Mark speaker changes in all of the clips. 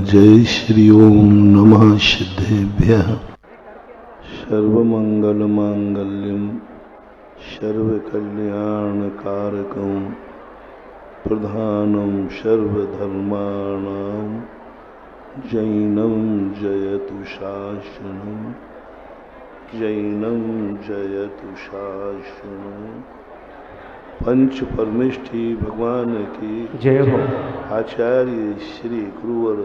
Speaker 1: जय श्री ओम नमः सिद्धेभ्यः। सर्वमंगलमांगल्यं सर्वकल्याणकारकं प्रधानं सर्वधर्माणां जैनं जयतु शासनं जैनं जयतु शासनं। पंच परमेष्ठी भगवान की
Speaker 2: जय हो।
Speaker 1: आचार्य श्री गुरुवर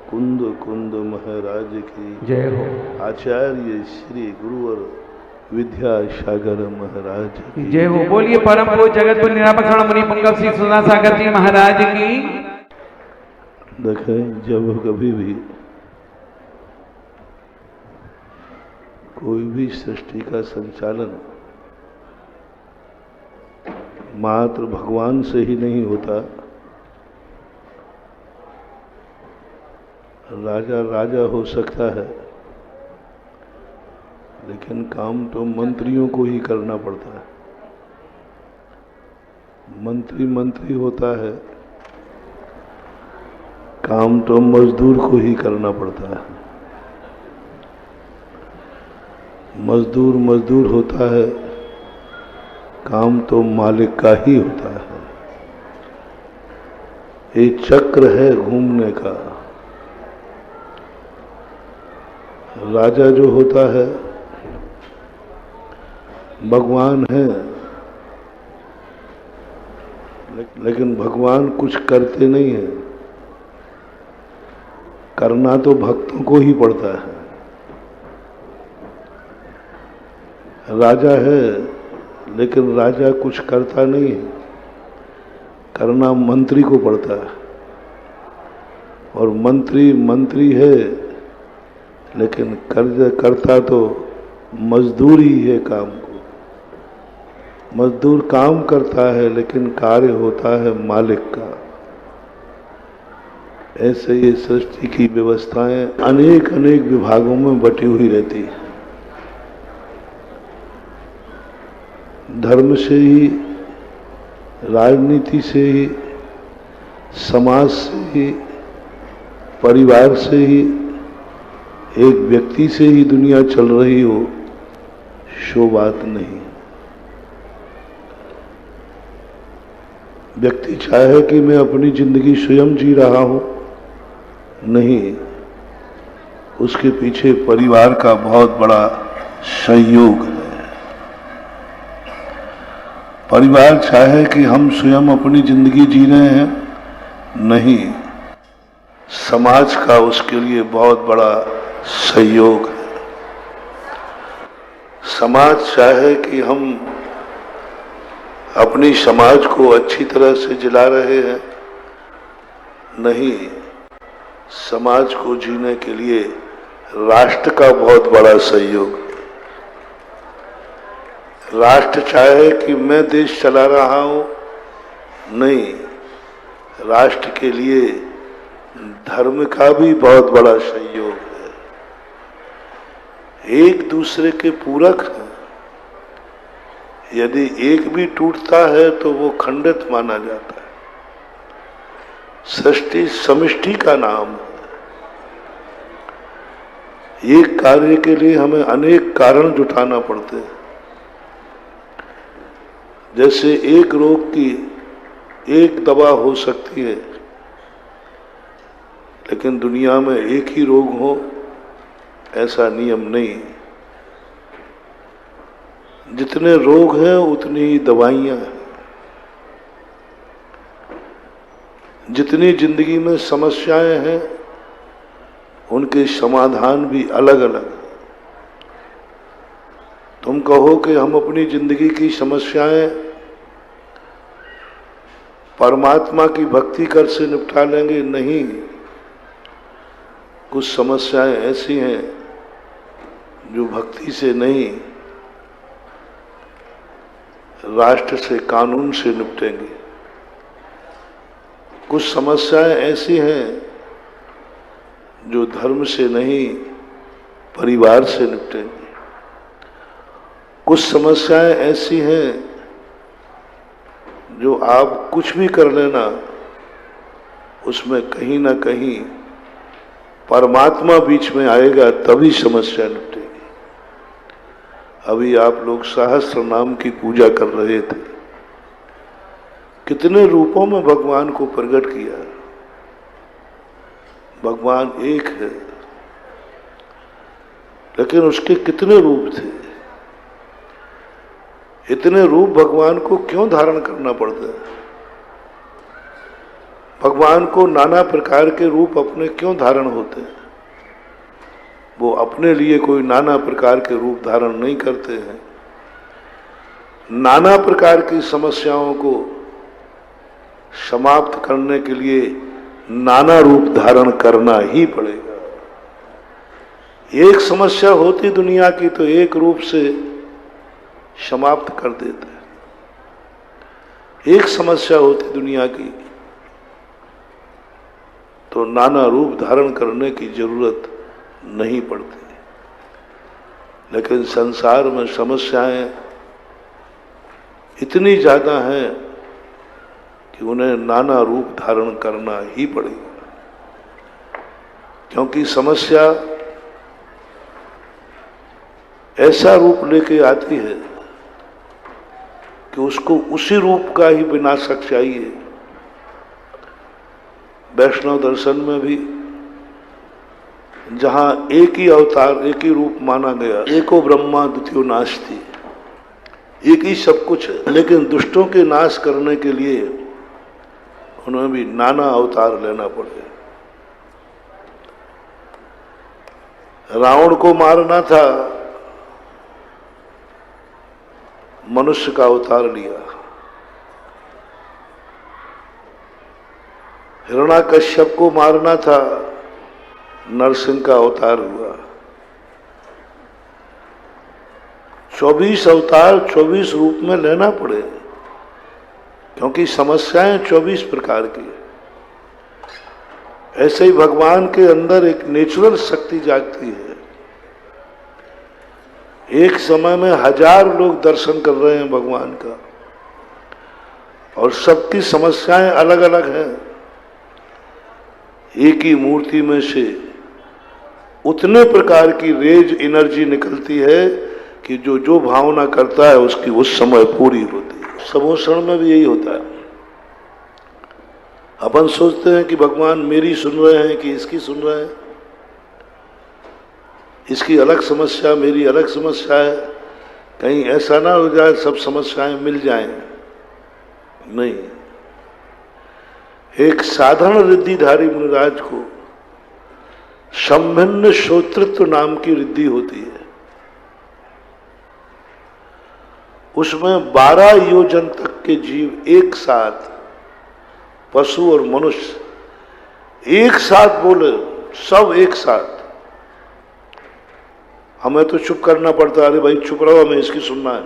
Speaker 1: कुंद कुंद महाराज की
Speaker 2: जय हो।
Speaker 1: आचार्य श्री गुरुवर विद्यासागर महाराज की
Speaker 2: जय हो। बोलिए परम पूज्य जगतपुर निरापक्षण मुनि पुंगव श्री सुधा सागर जी महाराज की।
Speaker 1: देखें, जब कभी भी कोई भी सृष्टि का संचालन मात्र भगवान से ही नहीं होता। राजा राजा हो सकता है, लेकिन काम तो मंत्रियों को ही करना पड़ता है। मंत्री मंत्री होता है, काम तो मजदूर को ही करना पड़ता है। मजदूर मजदूर होता है, काम तो मालिक का ही होता है। एक चक्र है घूमने का। राजा जो होता है भगवान है, लेकिन भगवान कुछ करते नहीं है। करना तो भक्तों को ही पड़ता है। राजा है, लेकिन राजा कुछ करता नहीं है। करना मंत्री को पड़ता है। और मंत्री मंत्री है, लेकिन करता तो मजदूर ही है काम को। मजदूर काम करता है, लेकिन कार्य होता है मालिक का। ऐसे ये सृष्टि की व्यवस्थाएं अनेक अनेक विभागों में बटी हुई रहती है। धर्म से ही, राजनीति से ही, समाज से ही, परिवार से ही, एक व्यक्ति से ही दुनिया चल रही हो, शो बात नहीं। व्यक्ति चाहे कि मैं अपनी जिंदगी स्वयं जी रहा हूं, नहीं, उसके पीछे परिवार का बहुत बड़ा सहयोग है। परिवार चाहे कि हम स्वयं अपनी जिंदगी जी रहे हैं, नहीं, समाज का उसके लिए बहुत बड़ा सहयोग है। समाज चाहे कि हम अपनी समाज को अच्छी तरह से जिला रहे हैं, नहीं, समाज को जीने के लिए राष्ट्र का बहुत बड़ा सहयोग है। राष्ट्र चाहे कि मैं देश चला रहा हूं, नहीं, राष्ट्र के लिए धर्म का भी बहुत बड़ा सहयोग है। एक दूसरे के पूरक हैं। यदि एक भी टूटता है तो वो खंडित माना जाता है। सृष्टि समष्टि का नाम है। एक कार्य के लिए हमें अनेक कारण जुटाना पड़ते हैं। जैसे एक रोग की एक दवा हो सकती है, लेकिन दुनिया में एक ही रोग हो, ऐसा नियम नहीं। जितने रोग हैं उतनी ही दवाइयां हैं। जितनी जिंदगी में समस्याएं हैं, उनके समाधान भी अलग अलग। तुम कहो कि हम अपनी जिंदगी की समस्याएं परमात्मा की भक्ति कर से निपटा लेंगे, नहीं। कुछ समस्याएं ऐसी हैं जो भक्ति से नहीं, राष्ट्र से, कानून से निपटेंगे। कुछ समस्याएं ऐसी हैं जो धर्म से नहीं, परिवार से निपटेंगे। कुछ समस्याएं ऐसी हैं जो आप कुछ भी कर लेना, उसमें कहीं ना कहीं परमात्मा बीच में आएगा तभी समस्या निपटेगी। अभी आप लोग सहस्त्र नाम की पूजा कर रहे थे, कितने रूपों में भगवान को प्रकट किया। भगवान एक है, लेकिन उसके कितने रूप थे। इतने रूप भगवान को क्यों धारण करना पड़ता है? भगवान को नाना प्रकार के रूप अपने क्यों धारण होते हैं? वो अपने लिए कोई नाना प्रकार के रूप धारण नहीं करते हैं। नाना प्रकार की समस्याओं को समाप्त करने के लिए नाना रूप धारण करना ही पड़ेगा। एक समस्या होती दुनिया की तो एक रूप से समाप्त कर देते हैं। एक समस्या होती दुनिया की तो नाना रूप धारण करने की जरूरत नहीं पड़ती। लेकिन संसार में समस्याएं इतनी ज्यादा हैं कि उन्हें नाना रूप धारण करना ही पड़ेगा। क्योंकि समस्या ऐसा रूप लेके आती है कि उसको उसी रूप का ही विनाशक चाहिए। वैष्णव दर्शन में भी जहां एक ही अवतार, एक ही रूप माना गया, एको ब्रह्मा द्वितीयो नास्ति, एक ही सब कुछ है, लेकिन दुष्टों के नाश करने के लिए उन्हें भी नाना अवतार लेना पड़े। रावण को मारना था, मनुष्य का अवतार लिया। हिरण्याकश्यप को मारना था, नरसिंह का अवतार हुआ। 24 अवतार 24 रूप में लेना पड़े, क्योंकि समस्याएं 24 प्रकार की है। ऐसे ही भगवान के अंदर एक नेचुरल शक्ति जागती है। एक समय में 1000 लोग दर्शन कर रहे हैं भगवान का, और सबकी समस्याएं अलग अलग हैं। एक ही मूर्ति में से उतने प्रकार की रेज एनर्जी निकलती है कि जो जो भावना करता है उसकी उस समय पूरी होती है। समोषण में भी यही होता है। अपन सोचते हैं कि भगवान मेरी सुन रहे हैं कि इसकी सुन रहे हैं, इसकी अलग समस्या, मेरी अलग समस्या है, कहीं ऐसा ना हो जाए सब समस्याएं मिल जाएं। नहीं, एक साधारण रिद्धिधारी मुनिराज को संभिन्न श्रोतृत्व नाम की रिद्धि होती है। उसमें 12 योजन तक के जीव एक साथ, पशु और मनुष्य एक साथ बोले, सब एक साथ। हमें तो चुप करना पड़ता है, अरे भाई चुप रहो, हमें इसकी सुनना है।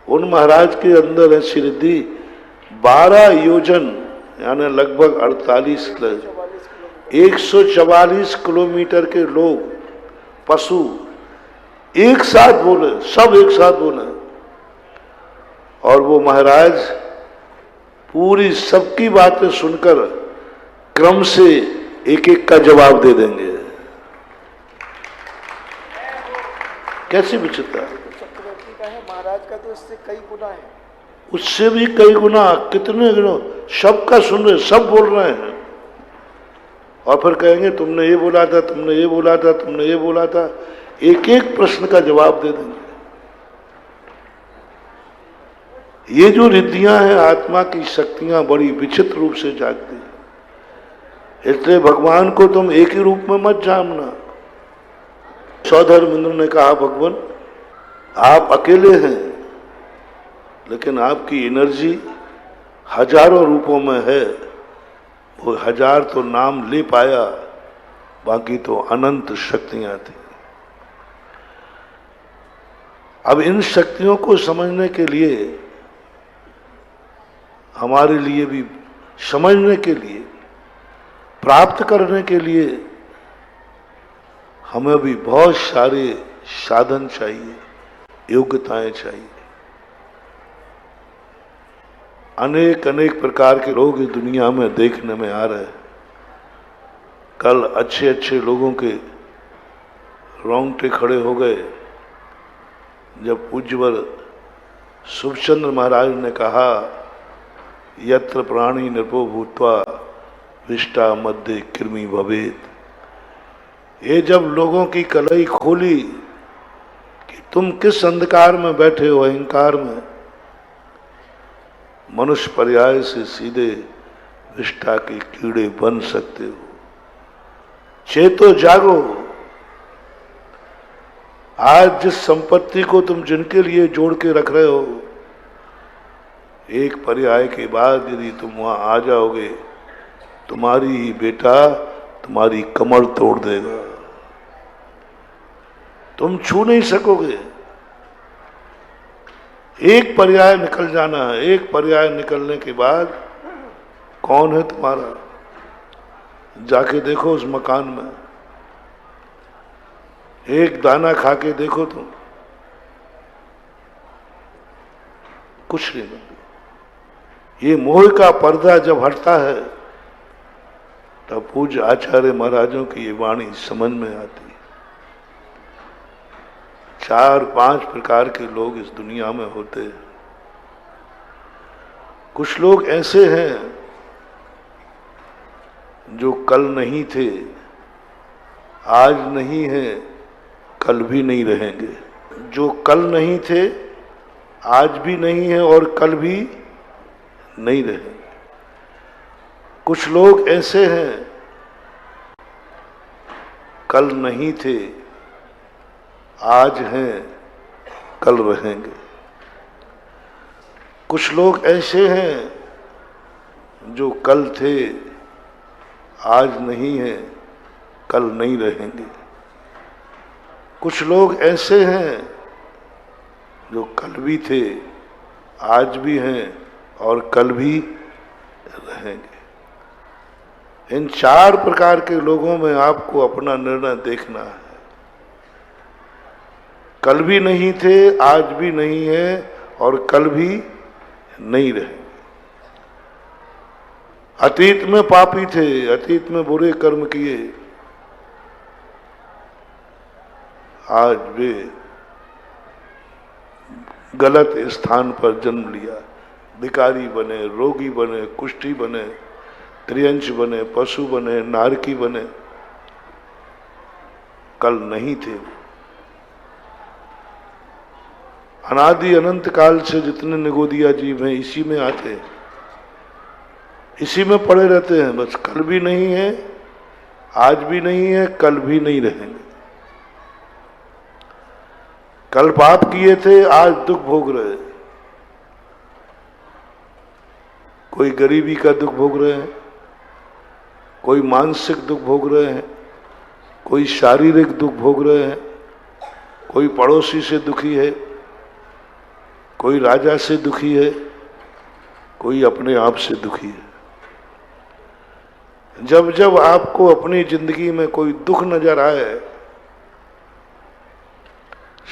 Speaker 1: उन महाराज के अंदर ऐसी रिद्धि 12 योजन यानी लगभग 144 किलोमीटर के लोग, पशु एक साथ बोले, सब एक साथ बोले। और वो महाराज पूरी सबकी बातें सुनकर क्रम से एक एक का जवाब दे देंगे। कैसी विचित्रता है।
Speaker 3: चक्रवर्ती का है, महाराज का तो इससे कई गुना है,
Speaker 1: उससे भी कई गुना, कितने गुना। सबका सुन रहे, सब बोल रहे हैं, और फिर कहेंगे तुमने ये बोला था, तुमने ये बोला था, तुमने ये बोला था। एक एक प्रश्न का जवाब दे देंगे। ये जो रिद्धियां हैं, आत्मा की शक्तियां बड़ी विचित्र रूप से जागती हैं। इसलिए भगवान को तुम एक ही रूप में मत जानना। सौधर्मेंद्र ने कहा, भगवान आप अकेले हैं, लेकिन आपकी एनर्जी हजारों रूपों में है। वो 1000 तो नाम ले पाया, बाकी तो अनंत शक्तियां थी। अब इन शक्तियों को समझने के लिए, हमारे लिए भी समझने के लिए, प्राप्त करने के लिए हमें भी बहुत सारे साधन चाहिए, योग्यताएं चाहिए। अनेक अनेक प्रकार के लोग इस दुनिया में देखने में आ रहे हैं। कल अच्छे अच्छे लोगों के रोंगटे खड़े हो गए जब पूज्यवर सुखचंद्र महाराज ने कहा, यत्र प्राणी नृपो भूत्वा विष्टा मध्य कृमि भवेत। ये जब लोगों की कलई खोली कि तुम किस अंधकार में बैठे हो, अहंकार में, मनुष्य पर्याय से सीधे विष्टा के कीड़े बन सकते हो। चेतो जागो। आज जिस संपत्ति को तुम जिनके लिए जोड़ के रख रहे हो, एक पर्याय के बाद यदि तुम वहां आ जाओगे, तुम्हारी ही बेटा तुम्हारी कमर तोड़ देगा, तुम छू नहीं सकोगे। एक पर्याय निकल जाना है। एक पर्याय निकलने के बाद कौन है तुम्हारा, जाके देखो उस मकान में, एक दाना खा के देखो तुम, कुछ नहीं मिलता। ये मोह का पर्दा जब हटता है तब पूज्य आचार्य महाराजों की ये वाणी समझ में आती है। 4-5 प्रकार के लोग इस दुनिया में होते हैं। कुछ लोग ऐसे हैं जो कल नहीं थे, आज नहीं है, कल भी नहीं रहेंगे। जो कल नहीं थे, आज भी नहीं है और कल भी नहीं रहेंगे। कुछ लोग ऐसे हैं, कल नहीं थे, आज हैं, कल रहेंगे। कुछ लोग ऐसे हैं जो कल थे, आज नहीं है, कल नहीं रहेंगे। कुछ लोग ऐसे हैं जो कल भी थे, आज भी हैं और कल भी रहेंगे। इन 4 प्रकार के लोगों में आपको अपना निर्णय देखना है। कल भी नहीं थे, आज भी नहीं है और कल भी नहीं रहेंगे। अतीत में पापी थे, अतीत में बुरे कर्म किए, आज वे गलत स्थान पर जन्म लिया, भिखारी बने, रोगी बने, कुष्ठी बने, त्रियंश बने, पशु बने, नारकी बने, कल नहीं थे। अनादि अनंत काल से जितने निगोदिया जीव हैं इसी में आते हैं, इसी में पड़े रहते हैं। बस कल भी नहीं है, आज भी नहीं है, कल भी नहीं रहेंगे। कल पाप किए थे, आज दुख भोग रहे। कोई गरीबी का दुख भोग रहे हैं, कोई मानसिक दुख भोग रहे हैं, कोई शारीरिक दुख भोग रहे हैं, कोई पड़ोसी से दुखी है, कोई राजा से दुखी है, कोई अपने आप से दुखी है। जब जब आपको अपनी जिंदगी में कोई दुख नजर आए,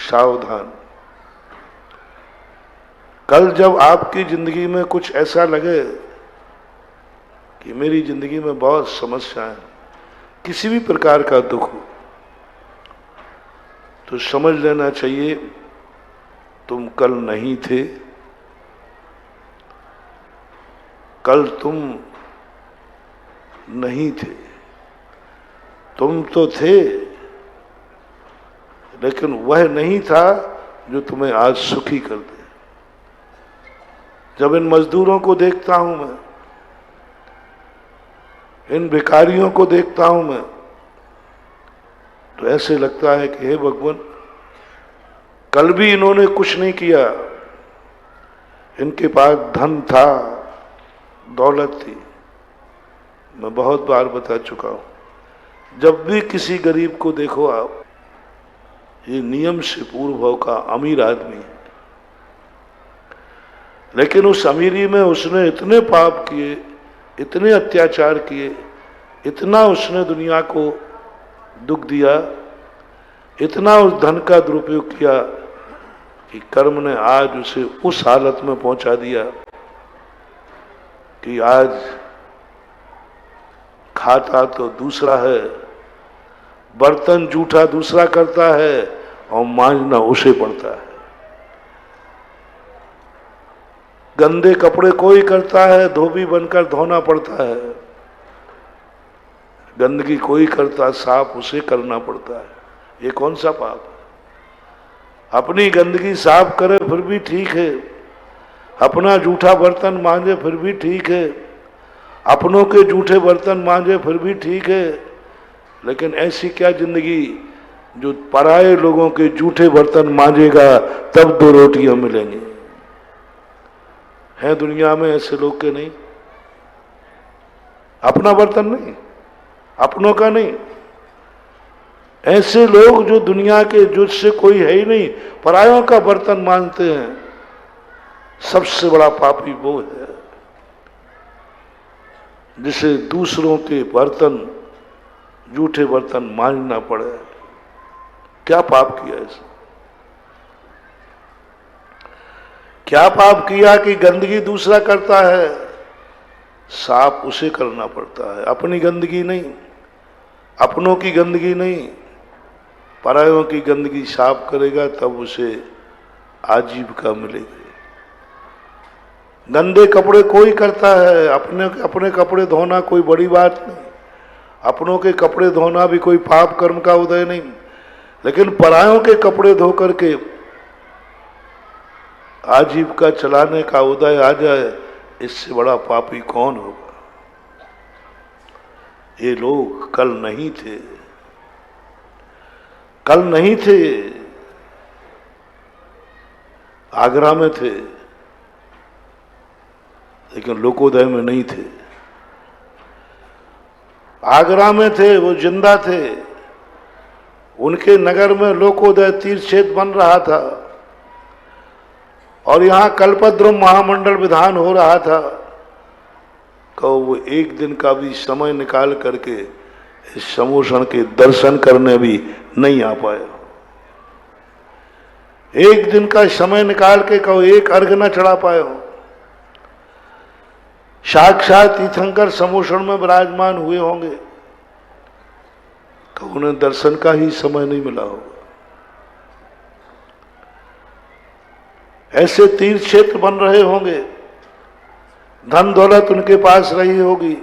Speaker 1: सावधान। कल जब आपकी जिंदगी में कुछ ऐसा लगे कि मेरी जिंदगी में बहुत समस्या है, किसी भी प्रकार का दुख हो, तो समझ लेना चाहिए तुम कल नहीं थे, कल तुम नहीं थे। तुम तो थे, लेकिन वह नहीं था जो तुम्हें आज सुखी कर दे। जब इन मजदूरों को देखता हूं मैं, इन भिखारियों को देखता हूं मैं, तो ऐसे लगता है कि हे भगवान, कल भी इन्होंने कुछ नहीं किया, इनके पास धन था, दौलत थी। मैं बहुत बार बता चुका हूं, जब भी किसी गरीब को देखो आप, ये नियम से पूर्व भाव का अमीर आदमी है, लेकिन उस अमीरी में उसने इतने पाप किए, इतने अत्याचार किए, इतना उसने दुनिया को दुख दिया, इतना उस धन का दुरुपयोग किया कि कर्म ने आज उसे उस हालत में पहुंचा दिया कि आज खाता तो दूसरा है, बर्तन जूठा दूसरा करता है और मांजना उसे पड़ता है। गंदे कपड़े कोई करता है, धोबी बनकर धोना पड़ता है। गंदगी कोई करता, साफ उसे करना पड़ता है। ये कौन सा पाप है? अपनी गंदगी साफ करे फिर भी ठीक है, अपना जूठा बर्तन मांजे फिर भी ठीक है, अपनों के जूठे बर्तन मांजे फिर भी ठीक है, लेकिन ऐसी क्या जिंदगी जो पराये लोगों के जूठे बर्तन मांजेगा तब 2 रोटियां मिलेंगी? है दुनिया में ऐसे लोग के नहीं? अपना बर्तन नहीं, अपनों का नहीं, ऐसे लोग जो दुनिया के जिससे कोई है ही नहीं, परायों का बर्तन मांगते हैं, सबसे बड़ा पापी वो है जिसे दूसरों के बर्तन, जूठे बर्तन मांजना पड़े। क्या पाप किया इसने? क्या पाप किया कि गंदगी दूसरा करता है, साफ उसे करना पड़ता है। अपनी गंदगी नहीं, अपनों की गंदगी नहीं, परायों की गंदगी साफ करेगा तब उसे आजीविका मिलेगी। गंदे कपड़े कोई करता है, अपने कपड़े धोना कोई बड़ी बात नहीं, अपनों के कपड़े धोना भी कोई पाप कर्म का उदय नहीं, लेकिन परायों के कपड़े धो करके आजीविका चलाने का उदय आ जाए, इससे बड़ा पापी कौन होगा? ये लोग कल नहीं थे, कल नहीं थे, आगरा में थे, लेकिन लोकोदय में नहीं थे। आगरा में थे, वो जिंदा थे, उनके नगर में लोकोदय तीर्थ क्षेत्र बन रहा था और यहां कल्पद्रुम महामंडल विधान हो रहा था। कहो वो एक दिन का भी समय निकाल करके इस समोषण के दर्शन करने भी नहीं आ पाए। एक दिन का समय निकाल के कहो एक अर्घ न चढ़ा पाए हो। साक्षात तीर्थंकर समोषण में विराजमान हुए होंगे, तो उन्हें दर्शन का ही समय नहीं मिला होगा। ऐसे तीर्थ क्षेत्र बन रहे होंगे, धन दौलत उनके पास रही होगी,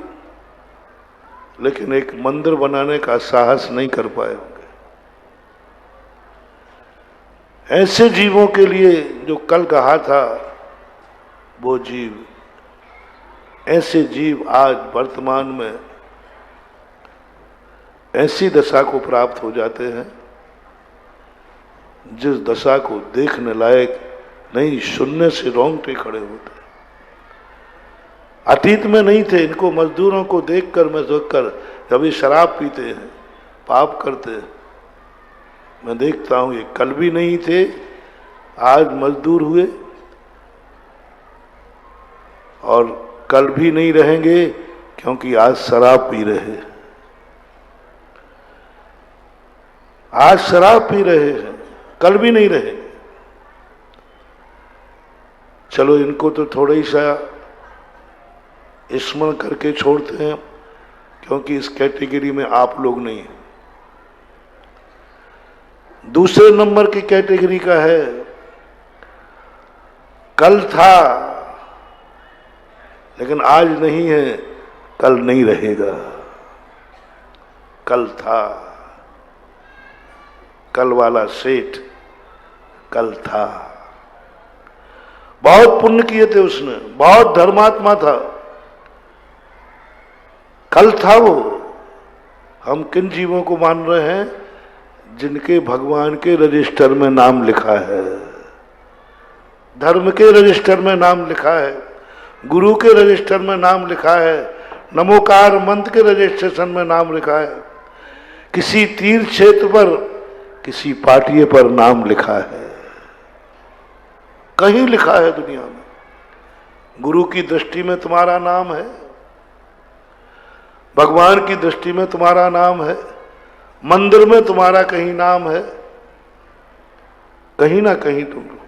Speaker 1: लेकिन एक मंदिर बनाने का साहस नहीं कर पाए होंगे। ऐसे जीवों के लिए जो कल कहा था वो जीव, ऐसे जीव आज वर्तमान में ऐसी दशा को प्राप्त हो जाते हैं जिस दशा को देखने लायक नहीं, सुनने से रोंगटे खड़े होते। अतीत में नहीं थे, इनको मजदूरों को देखकर मैं सोचकर, जब ये शराब पीते हैं, पाप करते हैं, मैं देखता हूं ये कल भी नहीं थे, आज मजदूर हुए और कल भी नहीं रहेंगे, क्योंकि आज शराब पी रहे हैं। आज शराब पी रहे हैं, कल भी नहीं रहेंगे। चलो इनको तो थोड़ा ही सा स्मरण करके छोड़ते हैं, क्योंकि इस कैटेगरी में आप लोग नहीं हैं। दूसरे नंबर की कैटेगरी का है, कल था लेकिन आज नहीं है, कल नहीं रहेगा। कल था, कल वाला सेठ कल था, बहुत पुण्य किए थे उसने, बहुत धर्मात्मा था, कल था वो। हम किन जीवों को मान रहे हैं? जिनके भगवान के रजिस्टर में नाम लिखा है, धर्म के रजिस्टर में नाम लिखा है, गुरु के रजिस्टर में नाम लिखा है, नमोकार मंत्र के रजिस्ट्रेशन में नाम लिखा है, किसी तीर्थ क्षेत्र पर, किसी पाटिये पर नाम लिखा है, कहीं लिखा है दुनिया में। गुरु की दृष्टि में तुम्हारा नाम है, भगवान की दृष्टि में तुम्हारा नाम है, मंदिर में तुम्हारा कहीं नाम है, कहीं ना कहीं तुम हो,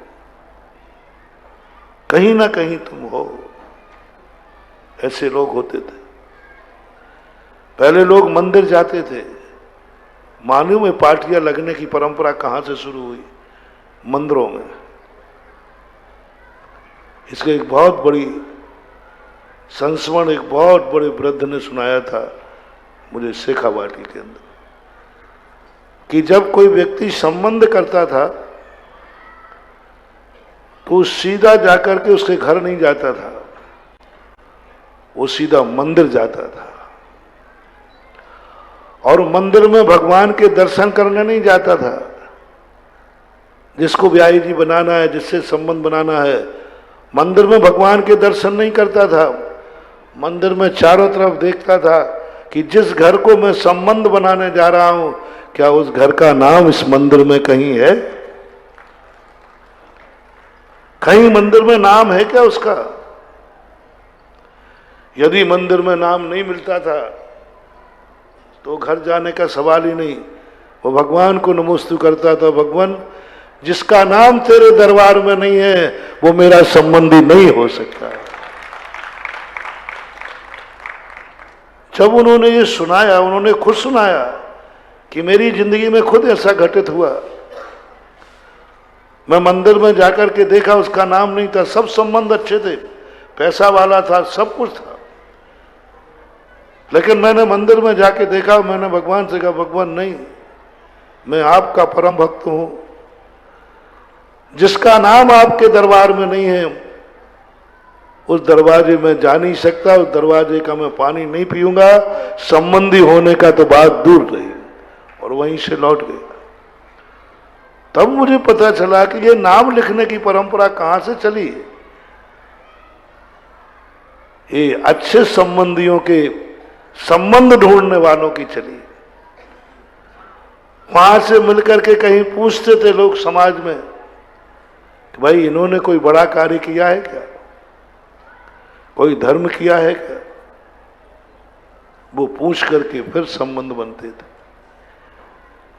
Speaker 1: कहीं ना कहीं तुम हो। ऐसे लोग होते थे। पहले लोग मंदिर जाते थे। मालूम है पार्टियां लगने की परंपरा कहां से शुरू हुई? मंदिरों में। इसका एक बहुत बड़ी संस्मरण एक बहुत बड़े वृद्ध ने सुनाया था मुझे शेखावाटी के अंदर, कि जब कोई व्यक्ति संबंध करता था तो सीधा जाकर के उसके घर नहीं जाता था, वो सीधा मंदिर जाता था। और मंदिर में भगवान के दर्शन करने नहीं जाता था। जिसको ब्याही जी बनाना है, जिससे संबंध बनाना है, मंदिर में भगवान के दर्शन नहीं करता था। मंदिर में चारों तरफ देखता था कि जिस घर को मैं संबंध बनाने जा रहा हूं, क्या उस घर का नाम इस मंदिर में कहीं है? कहीं मंदिर में नाम है क्या उसका? यदि मंदिर में नाम नहीं मिलता था तो घर जाने का सवाल ही नहीं। वो भगवान को नमोस्तु करता था, भगवान जिसका नाम तेरे दरबार में नहीं है वो मेरा संबंधी नहीं हो सकता। जब उन्होंने ये सुनाया, उन्होंने खुद सुनाया कि मेरी जिंदगी में खुद ऐसा घटित हुआ। मैं मंदिर में जाकर के देखा, उसका नाम नहीं था, सब संबंध अच्छे थे, पैसा वाला था, सब कुछ था। लेकिन मैंने मंदिर में जाके देखा, मैंने भगवान से कहा, भगवान नहीं, मैं आपका परम भक्त हूं, जिसका नाम आपके दरबार में नहीं है उस दरवाजे में जा नहीं सकता, उस दरवाजे का मैं पानी नहीं पीऊंगा, संबंधी होने का तो बात दूर रही। और वहीं से लौट गया। तब मुझे पता चला कि ये नाम लिखने की परंपरा कहां से चली है। ये अच्छे संबंधियों के संबंध ढूंढने वालों की चली। वहां से मिलकर के कहीं पूछते थे लोग समाज में कि भाई इन्होंने कोई बड़ा कार्य किया है क्या, कोई धर्म किया है क्या? वो पूछ करके फिर संबंध बनते थे।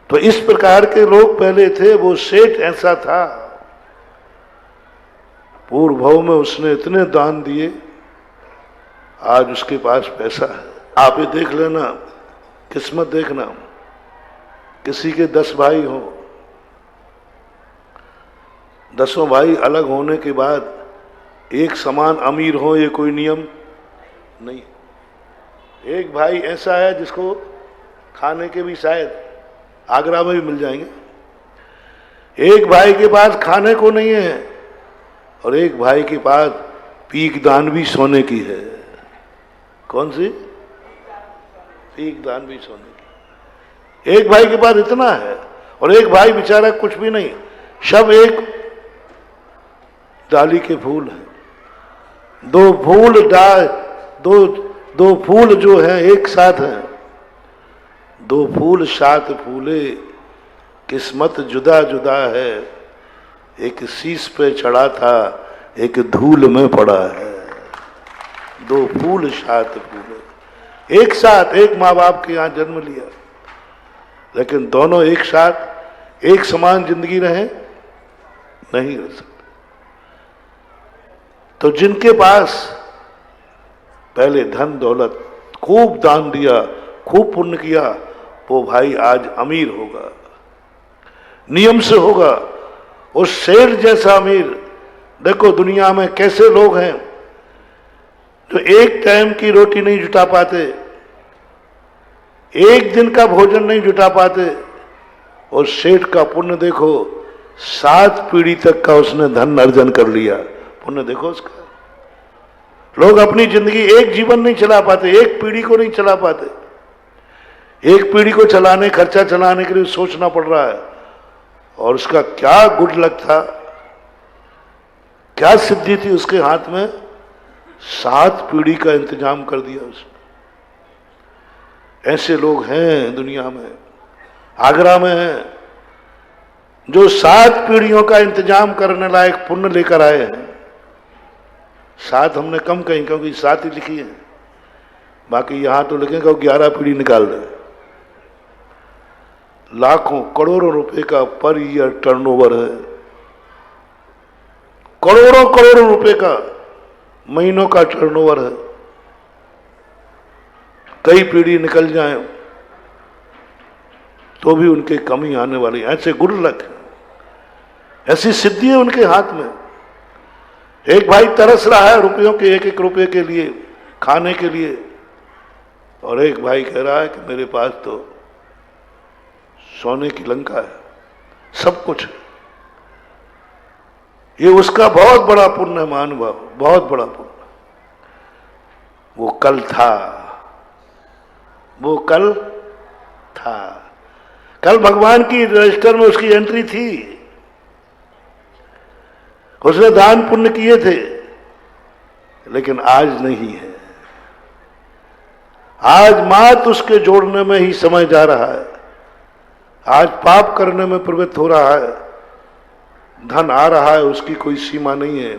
Speaker 1: तो इस प्रकार के लोग पहले थे। वो सेठ ऐसा था, पूर्व भाव में उसने इतने दान दिए, आज उसके पास पैसा है। आप ये देख लेना, किस्मत देखना, किसी के 10 भाई हो, 10 भाई अलग होने के बाद एक समान अमीर हो, ये कोई नियम नहीं। एक भाई ऐसा है जिसको खाने के भी शायद आगरा में भी मिल जाएंगे। एक भाई के पास खाने को नहीं है और एक भाई के पास पीक दान भी सोने की है। कौन सी? पीक दान भी सोने की। एक भाई के पास इतना है और एक भाई बेचारा कुछ भी नहीं, सब एक डाली के फूल हैं। दो फूल जो हैं एक साथ हैं, 2 फूल साथ फूले, किस्मत जुदा जुदा है, एक शीश पे चढ़ा था, एक धूल में पड़ा है। 2 फूल साथ फूले, एक साथ, एक माँ बाप के यहां जन्म लिया, लेकिन दोनों एक साथ एक समान जिंदगी रहे नहीं रह सकते। तो जिनके पास पहले धन दौलत, खूब दान दिया, खूब पुण्य किया, वो भाई आज अमीर होगा, नियम से होगा। उस शेर जैसा अमीर। देखो दुनिया में कैसे लोग हैं जो एक टाइम की रोटी नहीं जुटा पाते, एक दिन का भोजन नहीं जुटा पाते। और सेठ का पुण्य देखो, 7 पीढ़ी तक का उसने धन अर्जन कर लिया। पुण्य देखो उसका। लोग अपनी जिंदगी एक जीवन नहीं चला पाते, एक पीढ़ी को नहीं चला पाते। एक पीढ़ी को चलाने, खर्चा चलाने के लिए सोचना पड़ रहा है। और उसका क्या गुड लक था, क्या सिद्धि थी उसके हाथ में, 7 पीढ़ी का इंतजाम कर दिया उसने। ऐसे लोग हैं दुनिया में, आगरा में हैं, जो 7 पीढ़ियों का इंतजाम करने लायक पुण्य लेकर आए हैं। 7 हमने कम कहीं, क्योंकि 7 ही लिखी है, बाकी यहां तो लिखेगा 11 पीढ़ी निकाल दे। लाखों करोड़ों रुपए का पर ईयर टर्नओवर है, करोड़ों करोड़ों रुपए का महीनों का टर्नओवर है। कई पीढ़ी निकल जाए तो भी उनके कमी आने वाली, ऐसे गुड लक, ऐसी सिद्धि है उनके हाथ में। एक भाई तरस रहा है रुपयों के, एक एक रुपये के लिए, खाने के लिए, और एक भाई कह रहा है कि मेरे पास तो सोने की लंका है, सब कुछ। ये उसका बहुत बड़ा पुण्य है महानुभाव, बहुत बड़ा पुण्य। वो कल था, वो कल था, कल भगवान की रजिस्टर में उसकी एंट्री थी, उसने दान पुण्य किए थे, लेकिन आज नहीं है। आज मात उसके जोड़ने में ही समय जा रहा है, आज पाप करने में प्रवृत्त हो रहा है, धन आ रहा है, उसकी कोई सीमा नहीं है,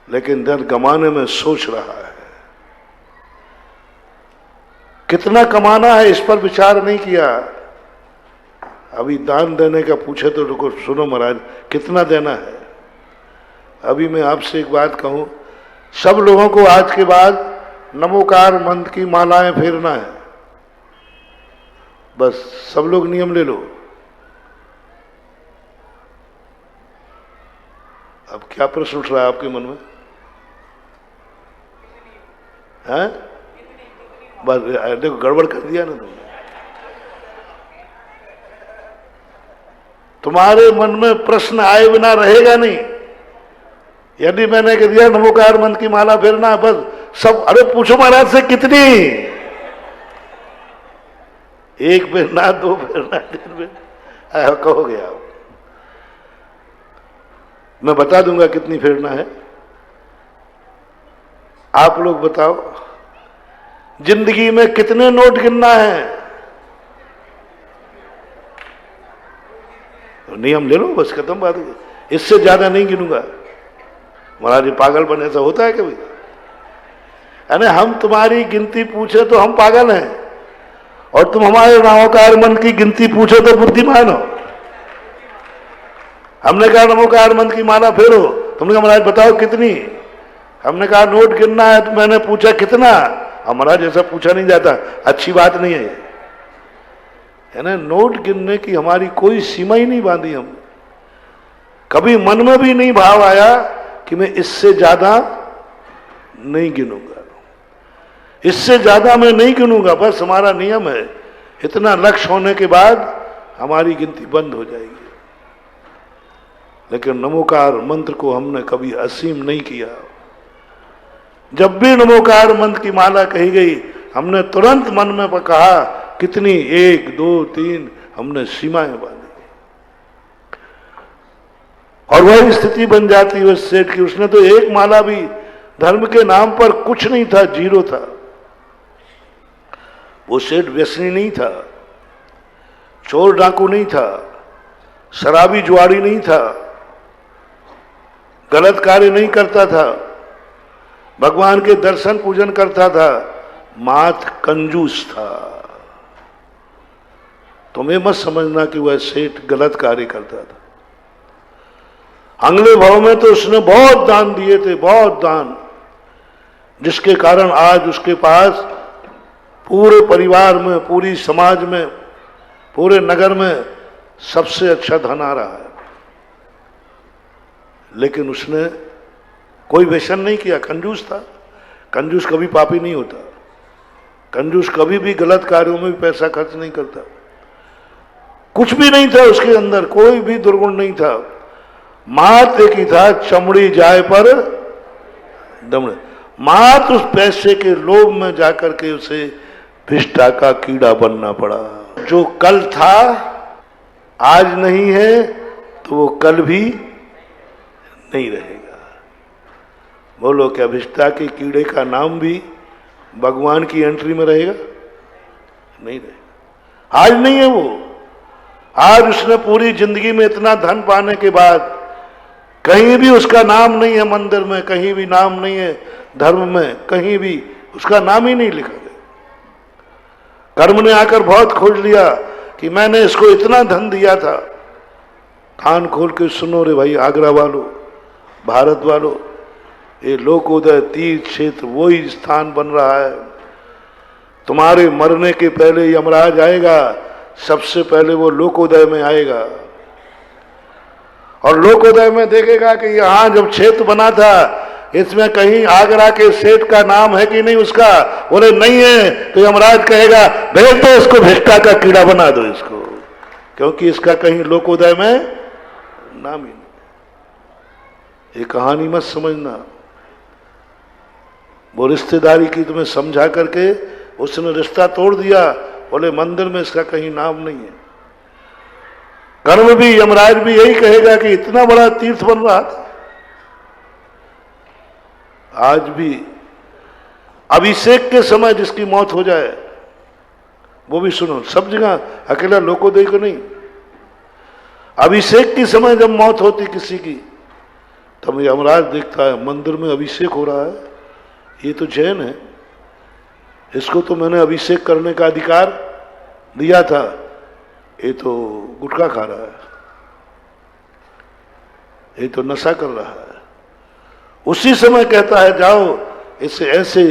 Speaker 1: लेकिन धन गंवाने में सोच रहा है। कितना कमाना है इस पर विचार नहीं किया। अभी दान देने का पूछे तो रुको, सुनो महाराज, कितना देना है। अभी मैं आपसे एक बात कहूं, सब लोगों को आज के बाद नमोकार मंत्र की मालाएं फेरना है, बस सब लोग नियम ले लो। अब क्या प्रश्न उठ रहा है आपके मन में? हैं? बस देखो, गड़बड़ कर दिया ना तुमने। तुम्हारे मन में प्रश्न आए बिना रहेगा नहीं। यदि मैंने कह दिया नमोकार मंत्र की माला फेरना, बस सब, अरे पूछो महाराज से कितनी, एक फेरना, दो फेरना, तीन फेरना, कहोगे आप। मैं बता दूंगा कितनी फेरना है। आप लोग बताओ, जिंदगी में कितने नोट गिनना है? तो नियम ले लो, बस खत्म बात है। इससे ज्यादा नहीं गिनूंगा। महाराज पागलपन ऐसा होता है कभी? यानी हम तुम्हारी गिनती पूछे तो हम पागल हैं, और तुम हमारे नमोकार मंत्र की गिनती पूछो तो बुद्धिमान हो। हमने कहा नमोकार मंत्र की माला फेरो, तुमने कहा महाराज बताओ कितनी। हमने कहा नोट गिनना है, तो मैंने पूछा कितना। अब महाराज ऐसा पूछा नहीं जाता, अच्छी बात नहीं है ना। नोट गिनने की हमारी कोई सीमा ही नहीं बांधी। हम कभी मन में भी नहीं भाव आया कि मैं इससे ज्यादा नहीं गिनूंगा, इससे ज्यादा मैं नहीं गिनूंगा। बस हमारा नियम है, इतना लक्ष्य होने के बाद हमारी गिनती बंद हो जाएगी। लेकिन नमोकार मंत्र को हमने कभी असीम नहीं किया। जब भी नमोकार मंत्र की माला कही गई, हमने तुरंत मन में कहा कितनी, 1, 2, 3, हमने सीमाएं बांधी। और वही स्थिति बन जाती है उस सेठ की। उसने तो एक माला भी, धर्म के नाम पर कुछ नहीं था, जीरो था। वो सेठ व्यसनी नहीं था, चोर डाकू नहीं था, शराबी जुआरी नहीं था, गलत कार्य नहीं करता था, भगवान के दर्शन पूजन करता था, मात कंजूस था। तुम्हें मत समझना कि वह सेठ गलत कार्य करता था। अगले भाव में तो उसने बहुत दान दिए थे, बहुत दान, जिसके कारण आज उसके पास पूरे परिवार में, पूरी समाज में, पूरे नगर में सबसे अच्छा धन आ रहा है। लेकिन उसने कोई व्यसन नहीं किया, कंजूस था। कंजूस कभी पापी नहीं होता, कंजूस कभी भी गलत कार्यों में भी पैसा खर्च नहीं करता। कुछ भी नहीं था उसके अंदर, कोई भी दुर्गुण नहीं था। मात एक ही था, चमड़ी जाए पर दमड़े। मात उस पैसे के लोभ में जाकर के उसे भिष्टा का कीड़ा बनना पड़ा। जो कल था आज नहीं है, तो वो कल भी नहीं रहेगा। बोलो, क्या भिष्टा के कीड़े का नाम भी भगवान की एंट्री में रहेगा? नहीं रहेगा। आज नहीं है वो। आज उसने पूरी जिंदगी में इतना धन पाने के बाद कहीं भी उसका नाम नहीं है, मंदिर में कहीं भी नाम नहीं है, धर्म में कहीं भी उसका नाम ही नहीं लिखा गया। कर्म ने आकर बहुत खोज लिया कि मैंने इसको इतना धन दिया था। कान खोल के सुनो रे भाई, आगरा वालों, भारत वालों, ये लोकोदय तीर्थ क्षेत्र वही स्थान बन रहा है तुम्हारे मरने के पहले यमराज आएगा, सबसे पहले वो लोकोदय में आएगा और लोकोदय में देखेगा कि यहां जब क्षेत्र बना था इसमें कहीं आगरा के सेठ का नाम है कि नहीं उसका। बोले नहीं है, तो यमराज कहेगा भेज दो इसको, भिष्टा का कीड़ा बना दो इसको, क्योंकि इसका कहीं लोकोदय में नाम ही नहीं। ये कहानी मत समझना, वो रिश्तेदारी की तुम्हें समझा करके उसने रिश्ता तोड़ दिया। बोले मंदिर में इसका कहीं नाम नहीं है। कर्म भी यमराज भी यही कहेगा कि इतना बड़ा तीर्थ बन रहा था। आज भी अभिषेक के समय जिसकी मौत हो जाए वो भी सुनो, सब जगह, अकेला लोकोदय को नहीं, अभिषेक के समय जब मौत होती किसी की तब यमराज देखता है मंदिर में अभिषेक हो रहा है, ये तो जैन है, इसको तो मैंने अभिषेक करने का अधिकार दिया था, ये तो गुटखा खा रहा है, ये तो नशा कर रहा है। उसी समय कहता है जाओ इसे ऐसे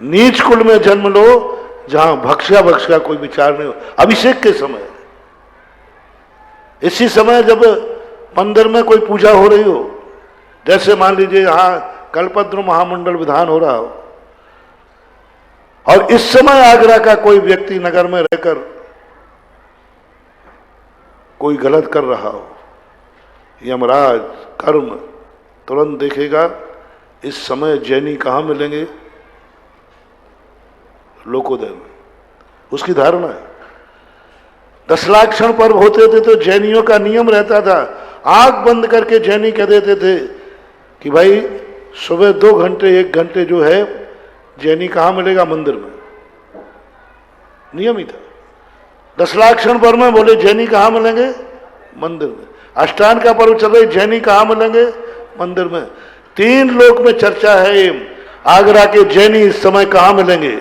Speaker 1: नीच कुल में जन्म लो जहां भक्ष्या भक्ष का कोई विचार नहीं हो। अभिषेक के समय, इसी समय जब मंदिर में कोई पूजा हो रही हो, जैसे मान लीजिए यहां कल्पद्रु महामंडल विधान हो रहा हो और इस समय आगरा का कोई व्यक्ति नगर में रहकर कोई गलत कर रहा हो, यमराज कर्म तुरंत देखेगा इस समय जैनी कहां मिलेंगे, लोकोदय में। उसकी धारणा है 10 लाक्षण पर्व होते थे तो जैनियों का नियम रहता था, आंख बंद करके जैनी कह देते थे कि भाई सुबह 2 घंटे 1 घंटे जो है जैनी कहां मिलेगा, मंदिर में। नियम ही था। 10 लाक्षण पर्व में बोले जैनी कहां मिलेंगे, मंदिर में। अष्टान का पर्व चल रही, जैनी कहां मिलेंगे, मंदिर में। 3 लोक में चर्चा है आगरा के जैनी इस समय कहां मिलेंगे,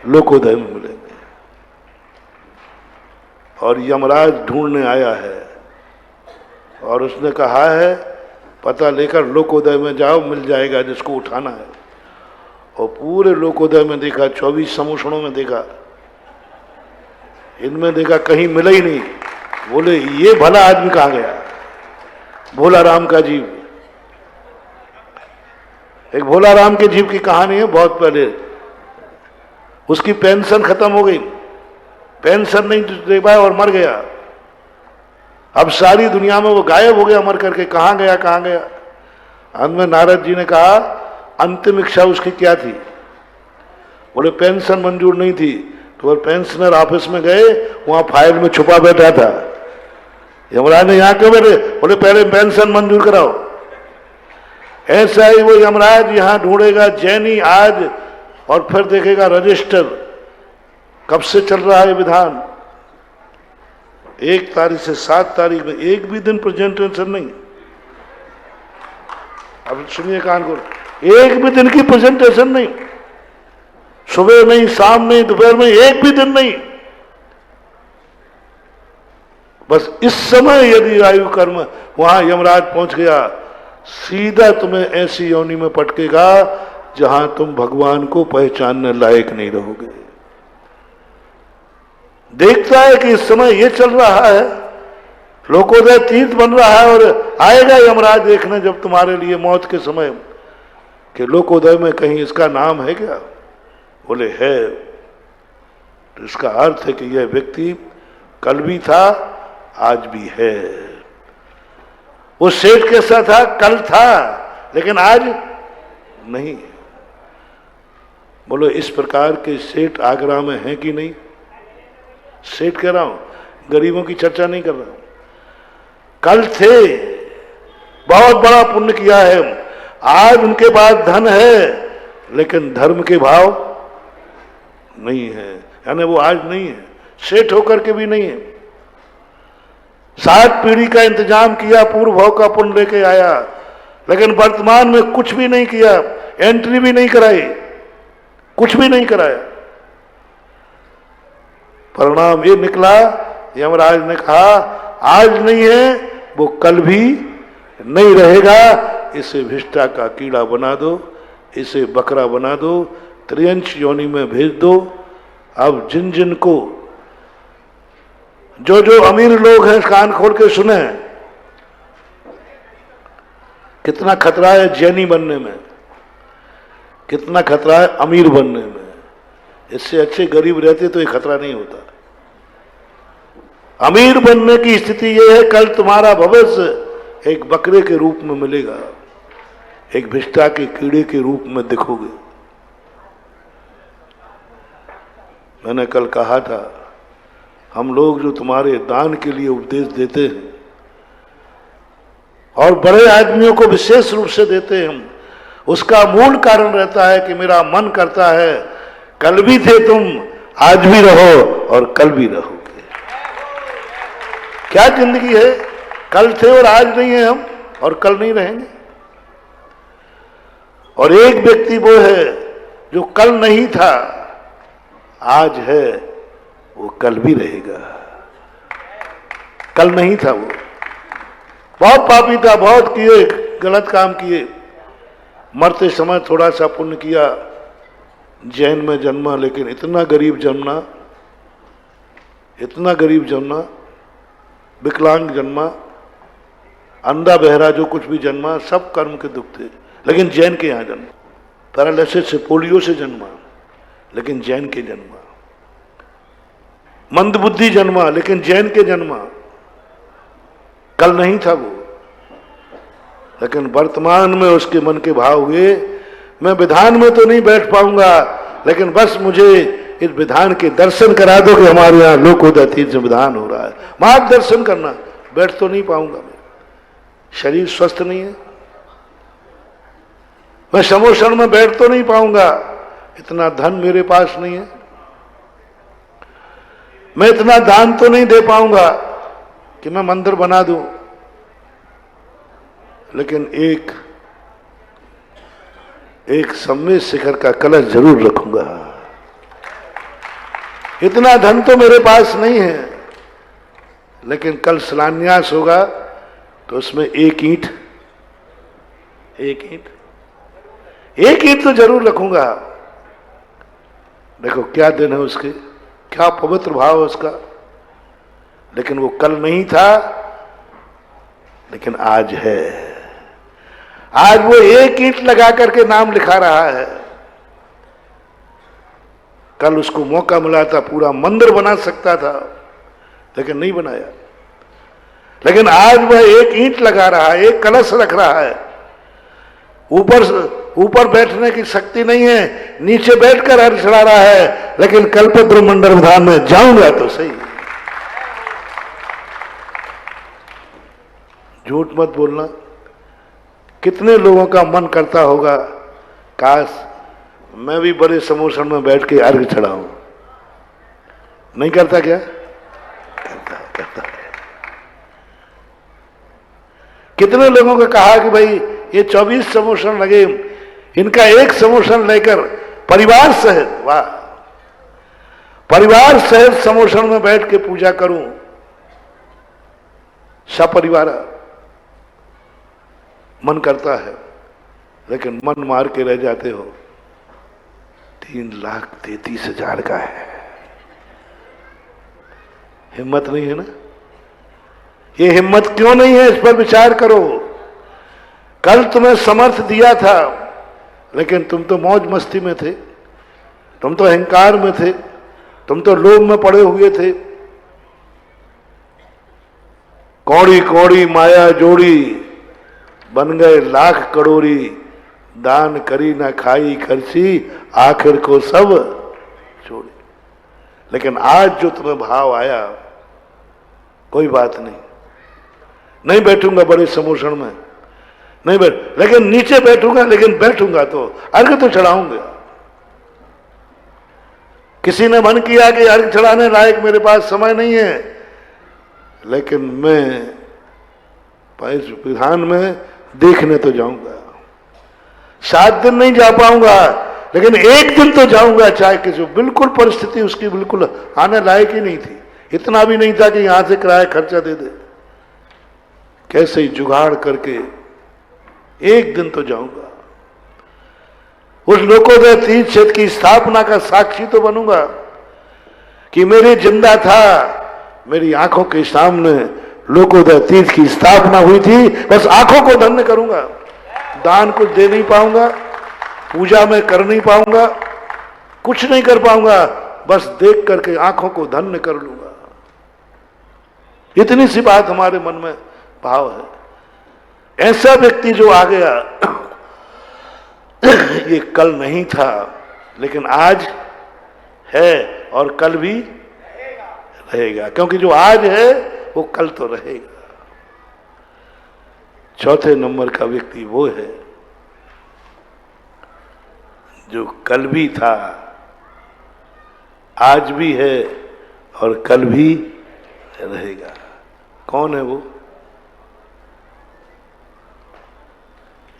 Speaker 1: लोकोदय में मिलेंगे। और यमराज ढूंढने आया है और उसने कहा है पता लेकर लोकोदय में जाओ, मिल जाएगा जिसको उठाना है। और पूरे लोकोदय में देखा, 24 समूषणों में देखा, इनमें देखा कहीं मिला ही नहीं। बोले ये भला आदमी कहां गया, भोला राम का जीव। एक भोला राम के जीव की कहानी है, बहुत पहले उसकी पेंशन खत्म हो गई, पेंशन नहीं दे पाया और मर गया। अब सारी दुनिया में वो गायब हो गया मर करके, कहां गया कहां गया। अंत में नारद जी ने कहा अंतिम इच्छा उसकी क्या थी। बोले पेंशन मंजूर नहीं थी, तो वो पेंशनर ऑफिस में गए, वहां फाइल में छुपा बैठा था। यमराज ने यहां क्यों बैठे, बोले पहले पेंशन मंजूर कराओ। ऐसा ही वो यमराज यहां ढूंढेगा जैनी आज, और फिर देखेगा रजिस्टर कब से चल रहा है विधान, 1 तारीख से 7 तारीख में एक भी दिन प्रेजेंटेशन नहीं। अब सुनिए कान को, एक भी दिन की प्रेजेंटेशन नहीं, सुबह नहीं, शाम नहीं, दोपहर में, एक भी दिन नहीं। बस इस समय यदि आयु कर्म वहां यमराज पहुंच गया, सीधा तुम्हें ऐसी योनि में पटकेगा जहां तुम भगवान को पहचानने लायक नहीं रहोगे। देखता है कि इस समय ये चल रहा है, लोकोदय तीर्थ बन रहा है, और आएगा यमराज देखने जब तुम्हारे लिए मौत के समय कि लोकोदय में कहीं इसका नाम है क्या। बोले है, तो इसका अर्थ है कि यह व्यक्ति कल भी था, आज भी है। वो सेठ कैसा था, कल था, लेकिन आज नहीं। बोलो इस प्रकार के सेठ आगरा में हैं कि नहीं। सेठ कह रहा हूं, गरीबों की चर्चा नहीं कर रहा हूं। कल थे, बहुत बड़ा पुण्य किया है, आज उनके पास धन है लेकिन धर्म के भाव नहीं है, यानी वो आज नहीं है, सेठ होकर के भी नहीं है। 7 पीढ़ी का इंतजाम किया, पूर्व भाव का पुण्य लेके आया, लेकिन वर्तमान में कुछ भी नहीं किया, एंट्री भी नहीं कराई, कुछ भी नहीं कराया। परिणाम ये निकला, यमराज ने कहा आज नहीं है वो कल भी नहीं रहेगा, इसे भिष्टा का कीड़ा बना दो, इसे बकरा बना दो, त्रियंश योनि में भेज दो। अब जिन जिन को, जो जो अमीर लोग हैं कान खोल के सुने, कितना खतरा है जैनी बनने में, कितना खतरा है अमीर बनने में। इससे अच्छे गरीब रहते तो ये खतरा नहीं होता। अमीर बनने की स्थिति ये है, कल तुम्हारा भविष्य एक बकरे के रूप में मिलेगा, एक भिष्टा के कीड़े के रूप में दिखोगे। मैंने कल कहा था, हम लोग जो तुम्हारे दान के लिए उपदेश देते हैं और बड़े आदमियों को विशेष रूप से देते हैं, उसका मूल कारण रहता है कि मेरा मन करता है कल भी थे तुम, आज भी रहो और कल भी रहोगे। क्या जिंदगी है, कल थे और आज नहीं है हम, और कल नहीं रहेंगे। और एक व्यक्ति वो है जो कल नहीं था, आज है, वो कल भी रहेगा। कल नहीं था, वो बहुत पापी था, बहुत किए गलत काम किए, मरते समय थोड़ा सा पुण्य किया, जैन में जन्मा, लेकिन इतना गरीब जन्मा, इतना गरीब जन्मा, विकलांग जन्मा, अंधा बहरा जो कुछ भी जन्मा, सब कर्म के दुख थे, लेकिन जैन के यहां जन्मा। पैरालिसिस से, पोलियो से जन्मा, लेकिन जैन के जन्मा। मंदबुद्धि जन्मा, लेकिन जैन के जन्मा। कल नहीं था वो, लेकिन वर्तमान में उसके मन के भाव हुए, मैं विधान में तो नहीं बैठ पाऊंगा, लेकिन बस मुझे इस विधान के दर्शन करा दो कि हमारे यहाँ लोकोदय से विधान हो रहा है। मार्गदर्शन करना, बैठ तो नहीं पाऊंगा, मैं शरीर स्वस्थ नहीं है, मैं समोषण में बैठ तो नहीं पाऊंगा, इतना धन मेरे पास नहीं है, मैं इतना दान तो नहीं दे पाऊंगा कि मैं मंदिर बना दूं, लेकिन एक सम्मेद शिखर का कलश जरूर रखूंगा। इतना धन तो मेरे पास नहीं है, लेकिन कल शिलान्यास होगा तो उसमें एक ईंट तो जरूर रखूंगा। देखो क्या दिन है उसके, क्या पवित्र भाव है उसका। लेकिन वो कल नहीं था, लेकिन आज है। आज वो एक ईंट लगा करके नाम लिखा रहा है। कल उसको मौका मिला था, पूरा मंदिर बना सकता था, लेकिन नहीं बनाया। लेकिन आज वह एक ईंट लगा रहा है, एक कलश रख रहा है। ऊपर बैठने की शक्ति नहीं है, नीचे बैठकर अर्घ चढ़ा रहा है, लेकिन कल्पद्रुम मंडल विधान में जाऊंगा तो सही। झूठ मत बोलना। कितने लोगों का मन करता होगा, काश मैं भी बड़े समोषण में बैठ के अर्घ चढ़ाऊं। नहीं करता क्या? करता है। कितने लोगों को कहा कि भाई ये 24 समोषण लगे, इनका एक समोषण लेकर परिवार सहित, वाह, परिवार सहित समोषण में बैठ के पूजा करूं, सपरिवार। मन करता है, लेकिन मन मार के रह जाते हो। 3,33,000 का है। हिम्मत नहीं है ना? ये हिम्मत क्यों नहीं है, इस पर विचार करो। कल तुम्हें समर्थ दिया था, लेकिन तुम तो मौज मस्ती में थे, तुम तो अहंकार में थे, तुम तो लोभ में पड़े हुए थे। कौड़ी कौड़ी माया जोड़ी, बन गए लाख करोड़ी, दान करी ना खाई खर्ची, आखिर को सब छोड़ी। लेकिन आज जो तुम्हें भाव आया, कोई बात नहीं, नहीं बैठूंगा बड़े समोषण में, नहीं बैठ, लेकिन नीचे बैठूंगा, लेकिन बैठूंगा तो अर्घ तो चढ़ाऊंगा। किसी ने मन किया कि अर्घ चढ़ाने लायक मेरे पास समय नहीं है, लेकिन मैं इस विधान में देखने तो जाऊंगा। 7 दिन नहीं जा पाऊंगा, लेकिन एक दिन तो जाऊंगा, चाहे किसी। बिल्कुल परिस्थिति उसकी बिल्कुल आने लायक ही नहीं थी, इतना भी नहीं था कि यहां से किराया खर्चा दे दे। कैसे ही जुगाड़ करके एक दिन तो जाऊंगा। उस लोकोदय तीर्थ क्षेत्र की स्थापना का साक्षी तो बनूंगा कि मेरे जिंदा था, मेरी आंखों के सामने लोकोदय तीर्थ की स्थापना हुई थी, बस आंखों को धन्य करूंगा। दान कुछ दे नहीं पाऊंगा, पूजा में कर नहीं पाऊंगा, कुछ नहीं कर पाऊंगा, बस देख करके आंखों को धन्य कर लूंगा। इतनी सी बात हमारे मन में भाव है। ऐसा व्यक्ति जो आ गया, ये कल नहीं था लेकिन आज है और कल भी रहेगा, क्योंकि जो आज है वो कल तो रहेगा। चौथे नंबर का व्यक्ति वो है जो कल भी था, आज भी है और कल भी रहेगा। कौन है वो?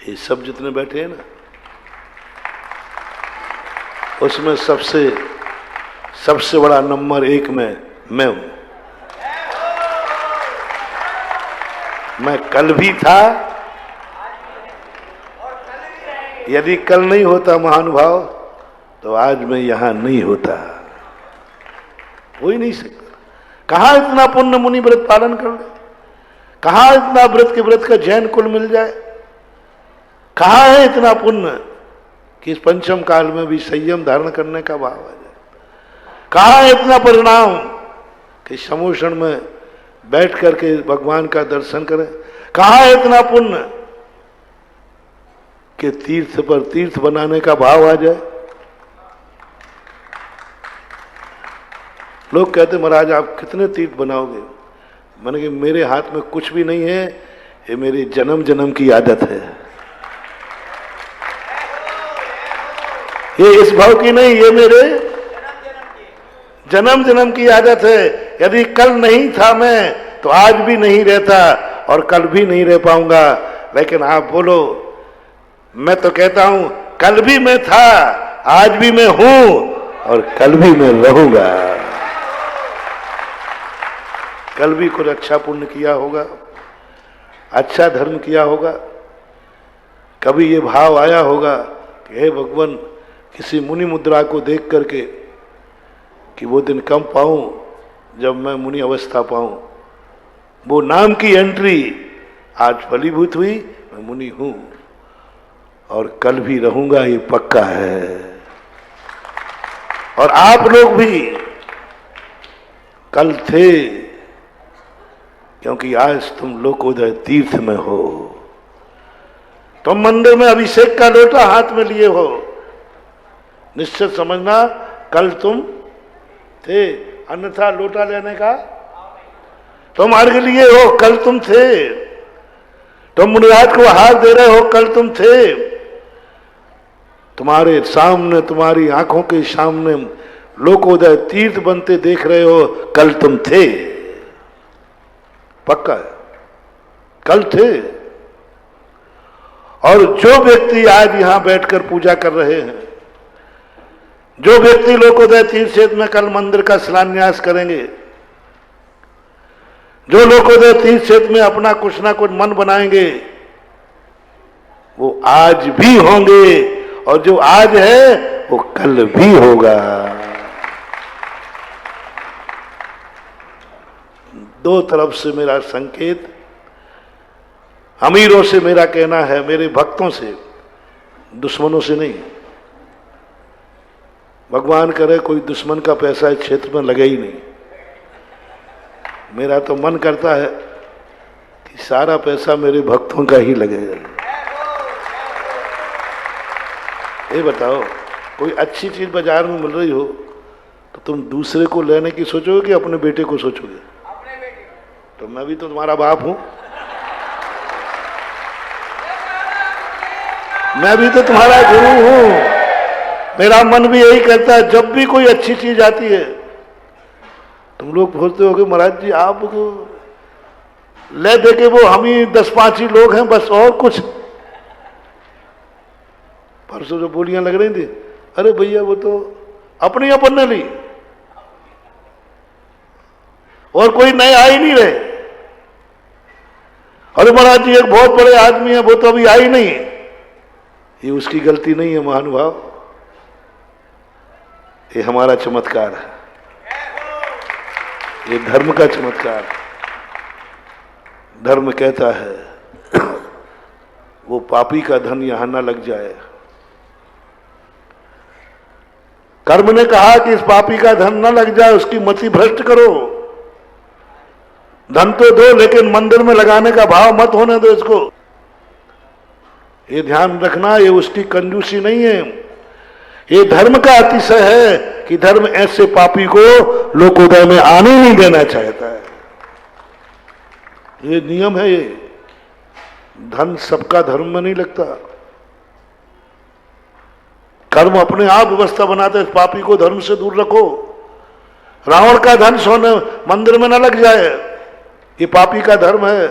Speaker 1: ये सब जितने बैठे हैं ना, उसमें सबसे बड़ा नंबर 1 में मैं हूं। मैं कल भी था, यदि कल नहीं होता महानुभाव तो आज मैं यहां नहीं होता। हो ही नहीं सकता। कहां इतना पुण्य मुनि व्रत पालन कर ले, कहां इतना व्रत के व्रत का जैन कुल मिल जाए, कहां है इतना पुण्य कि इस पंचम काल में भी संयम धारण करने का भाव आ जाए, कहां है इतना परिणाम कि समोषण में बैठ करके भगवान का दर्शन करें, कहां है इतना पुण्य कि तीर्थ पर तीर्थ बनाने का भाव आ जाए। लोग कहते महाराज आप कितने तीर्थ बनाओगे? मैंने कहा मेरे हाथ में कुछ भी नहीं है, ये मेरी जन्म जन्म की आदत है। ये इस भाव की नहीं, ये मेरे जन्म जन्म की आदत है। यदि कल नहीं था मैं तो आज भी नहीं रहता और कल भी नहीं रह पाऊंगा। लेकिन आप बोलो, मैं तो कहता हूं कल भी मैं था, आज भी मैं हूं और कल भी मैं रहूंगा। कल भी कुछ अच्छा पुण्य किया होगा, अच्छा धर्म किया होगा, कभी ये भाव आया होगा कि हे भगवान किसी मुनि मुद्रा को देख करके कि वो दिन कम पाऊं जब मैं मुनि अवस्था पाऊं। वो नाम की एंट्री आज फलीभूत हुई, मैं मुनि हूं और कल भी रहूंगा, ये पक्का है। और आप लोग भी कल थे, क्योंकि आज तुम लोकोदय तीर्थ में हो। तुम मंदिर में अभिषेक का लोटा हाथ में लिए हो, निश्चित समझना कल तुम थे, अन्यथा लोटा लेने का तुम अर्घ लिए हो, कल तुम थे। तुम मुनिराज को हाथ दे रहे हो, कल तुम थे। तुम्हारे सामने, तुम्हारी आंखों के सामने लोकोदय तीर्थ बनते देख रहे हो, कल तुम थे, पक्का है, कल थे। और जो व्यक्ति आज यहां बैठकर पूजा कर रहे हैं, जो व्यक्ति लोकोदय तीर्थ क्षेत्र में कल मंदिर का शिलान्यास करेंगे, जो लोकोदय तीर्थ क्षेत्र में अपना कुछ ना कुछ मन बनाएंगे, वो आज भी होंगे और जो आज है वो कल भी होगा। दो तरफ से मेरा संकेत, अमीरों से मेरा कहना है, मेरे भक्तों से, दुश्मनों से नहीं। भगवान करे कोई दुश्मन का पैसा इस क्षेत्र में लगे ही नहीं। मेरा तो मन करता है कि सारा पैसा मेरे भक्तों का ही लगेगा। ये बताओ, कोई अच्छी चीज बाजार में मिल रही हो तो तुम दूसरे को लेने की सोचोगे कि अपने बेटे को सोचोगे? तो मैं भी तो तुम्हारा बाप हूं, मैं भी तो तुम्हारा गुरु हूं। मेरा मन भी यही करता है, जब भी कोई अच्छी चीज आती है तुम लोग बोलते हो कि महाराज जी आप ले दे के वो हम ही 10-5 ही लोग हैं बस, और कुछ। परसों जो बोलियां लग रही थी, अरे भैया वो तो अपनी अपन ने ली और कोई नए आ ही नहीं रहे। अरे महाराज जी एक बहुत बड़े आदमी है, वो तो अभी आई नहीं। ये उसकी गलती नहीं है महानुभाव, ये हमारा चमत्कार है, ये धर्म का चमत्कार है। धर्म कहता है वो पापी का धन यहां न लग जाए। कर्म ने कहा कि इस पापी का धन न लग जाए, उसकी मति भ्रष्ट करो। धन तो दो लेकिन मंदिर में लगाने का भाव मत होने दो इसको। ये ध्यान रखना, ये उसकी कंजूसी नहीं है, ये धर्म का अतिशय है कि धर्म ऐसे पापी को लोकोदय में आने नहीं देना चाहता है। ये नियम है। ये धन सबका धर्म में नहीं लगता। कर्म अपने आप व्यवस्था बनाते, इस पापी को धर्म से दूर रखो। रावण का धन सोने मंदिर में न लग जाए, ये पापी का धर्म है।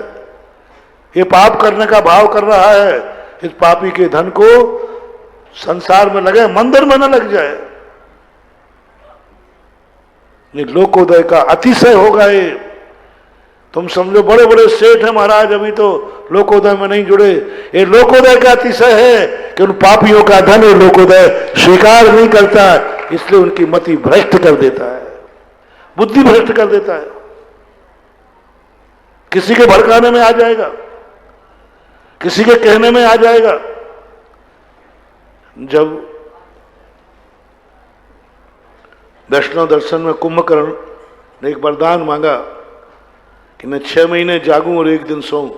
Speaker 1: ये पाप करने का भाव कर रहा है, इस पापी के धन को संसार में लगे, मंदिर में न लग जाए। ये लोकोदय का अतिशय होगा। ये तुम समझो बड़े बड़े सेठ हैं महाराज, अभी तो लोकोदय में नहीं जुड़े। ये लोकोदय का अतिशय है कि उन पापियों का धन ये लोकोदय स्वीकार नहीं करता, इसलिए उनकी मति भ्रष्ट कर देता है, बुद्धि भ्रष्ट कर देता है। किसी के भड़काने में आ जाएगा, किसी के कहने में आ जाएगा। जब वैष्णव दर्शन में कुंभकर्ण ने एक वरदान मांगा कि मैं 6 महीने जागूं और 1 दिन सोऊं,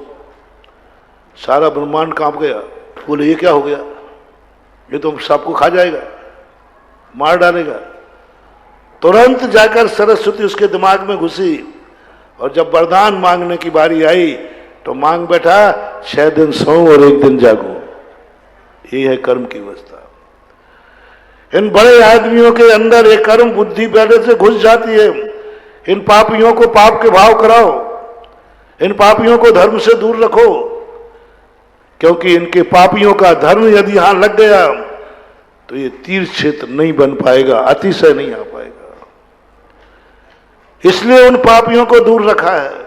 Speaker 1: सारा ब्रह्मांड कांप गया। बोले ये क्या हो गया, ये तो सबको खा जाएगा, मार डालेगा। तुरंत जाकर सरस्वती उसके दिमाग में घुसी और जब वरदान मांगने की बारी आई तो मांग बैठा 6 दिन सोऊं और 1 दिन जागूं। ये है कर्म की अवस्था। इन बड़े आदमियों के अंदर एक कर्म बुद्धि पहले से घुस जाती है। इन पापियों को पाप के भाव कराओ, इन पापियों को धर्म से दूर रखो, क्योंकि इनके पापियों का धर्म यदि यहां लग गया तो ये तीर्थ क्षेत्र नहीं बन पाएगा, अतिशय नहीं आ पाएगा। इसलिए उन पापियों को दूर रखा है।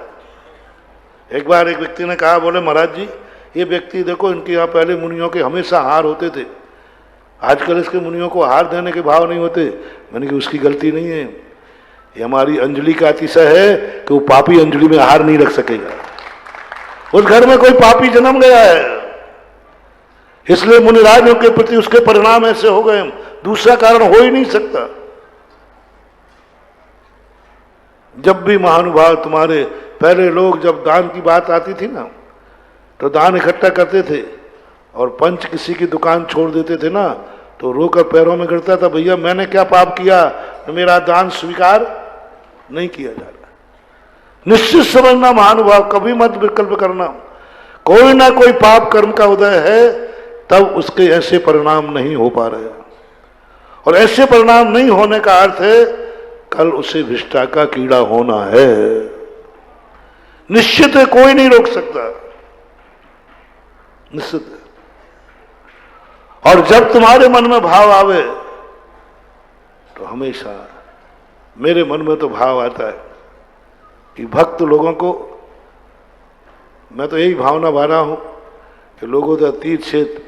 Speaker 1: एक बार एक व्यक्ति ने कहा, बोले महाराज जी ये व्यक्ति देखो, इनके यहाँ पहले मुनियों के हमेशा हार होते थे, आजकल इसके मुनियों को हार देने के भाव नहीं होते। मैंने कहा उसकी गलती नहीं है, ये हमारी अंजलि का अतिशय है कि वो पापी अंजलि में हार नहीं रख सकेगा। उस घर में कोई पापी जन्म गया है, इसलिए मुनिराजों के प्रति उसके परिणाम ऐसे हो गए। दूसरा कारण हो ही नहीं सकता। जब भी महानुभाव तुम्हारे पहले लोग जब दान की बात आती थी ना, तो दान इकट्ठा करते थे और पंच किसी की दुकान छोड़ देते थे ना, तो रोकर पैरों में गिरता था, भैया मैंने क्या पाप किया तो मेरा दान स्वीकार नहीं किया जा रहा। निश्चित समझना महानुभाव, कभी मत विकल्प करना। कोई ना कोई पाप कर्म का उदय है, तब उसके ऐसे परिणाम नहीं हो पा रहे। और ऐसे परिणाम नहीं होने का अर्थ है कल उसे विष्ठा का कीड़ा होना है। निश्चित है, कोई नहीं रोक सकता, निश्चित है। और जब तुम्हारे मन में भाव आवे तो हमेशा मेरे मन में तो भाव आता है कि भक्त लोगों को, मैं तो यही भावना भा रहा हूं कि लोगों का तीर्थ क्षेत्र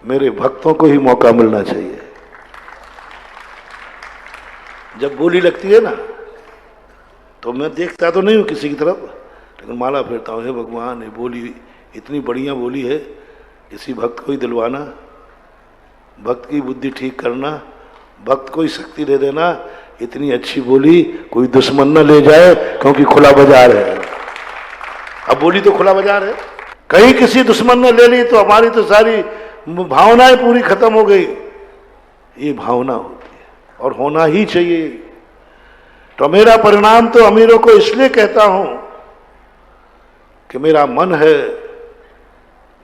Speaker 1: मेरे भक्तों को ही मौका मिलना चाहिए। जब बोली लगती है ना तो मैं देखता तो नहीं हूं किसी की तरफ, लेकिन माला फेरता हूं, हे भगवान ये बोली इतनी बढ़िया बोली है, किसी भक्त को ही दिलवाना, भक्त की बुद्धि ठीक करना, भक्त को ही शक्ति दे देना। इतनी अच्छी बोली कोई दुश्मन न ले जाए, क्योंकि खुला बाजार है। अब बोली तो खुला बाजार है, कहीं किसी दुश्मन ने ले ली तो हमारी तो सारी भावनाएं पूरी खत्म हो गई। ये भावना होती है और होना ही चाहिए। तो मेरा परिणाम तो अमीरों को इसलिए कहता हूं कि मेरा मन है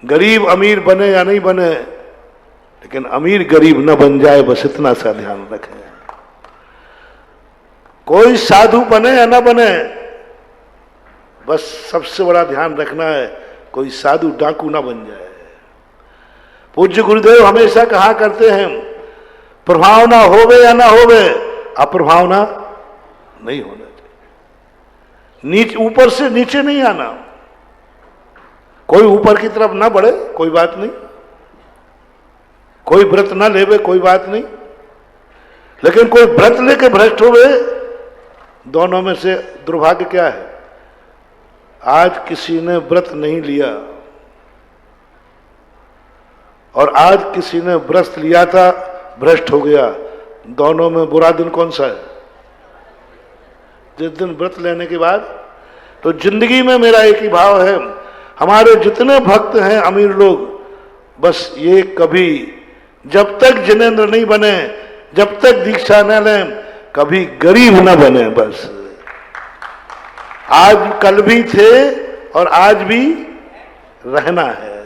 Speaker 1: गरीब अमीर बने या नहीं बने, लेकिन अमीर गरीब न बन जाए, बस इतना सा ध्यान रखें। कोई साधु बने या न बने, बस सबसे बड़ा ध्यान रखना है कोई साधु डाकू ना बन जाए। पूज्य गुरुदेव हमेशा कहा करते हैं, प्रभावना होवे या ना होवे, अप्रभावना नहीं होना चाहिए। नीचे ऊपर से नीचे नहीं आना, कोई ऊपर की तरफ ना बढ़े कोई बात नहीं, कोई व्रत ना लेवे कोई बात नहीं, लेकिन कोई व्रत लेके भ्रष्ट होवे, दोनों में से दुर्भाग्य क्या है? आज किसी ने व्रत नहीं लिया और आज किसी ने व्रत लिया था, भ्रष्ट हो गया। दोनों में बुरा दिन कौन सा है? जिस दिन व्रत लेने के बाद। तो जिंदगी में मेरा एक ही भाव है, हमारे जितने भक्त हैं अमीर लोग, बस ये कभी जब तक जिनेंद्र नहीं बने, जब तक दीक्षा न लें, कभी गरीब न बने। बस आज कल भी थे और आज भी रहना है,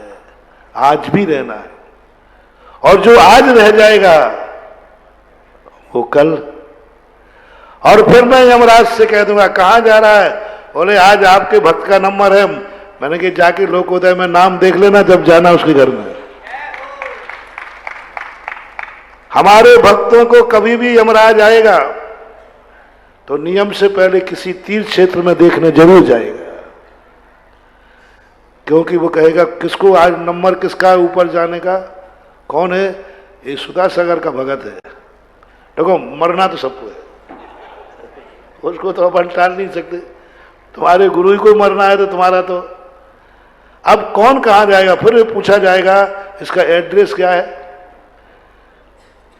Speaker 1: आज भी रहना है। और जो आज रह जाएगा वो कल। और फिर मैं यमराज से कह दूंगा कहां जा रहा है? बोले आज आपके भक्त का नंबर है। मैंने कहा जाके लोकोदय में नाम देख लेना जब जाना उसके घर में। हमारे भक्तों को कभी भी यमराज आएगा तो नियम से पहले किसी तीर्थ क्षेत्र में देखने जरूर जाएगा, क्योंकि वो कहेगा किसको आज नंबर किसका ऊपर जाने का? कौन है? ये सुधा सागर का भगत है। देखो मरना तो सबको है, उसको तो अपन टाल नहीं सकते। तुम्हारे गुरु ही को मरना है तो तुम्हारा तो। अब कौन कहां जाएगा? फिर पूछा जाएगा इसका एड्रेस क्या है?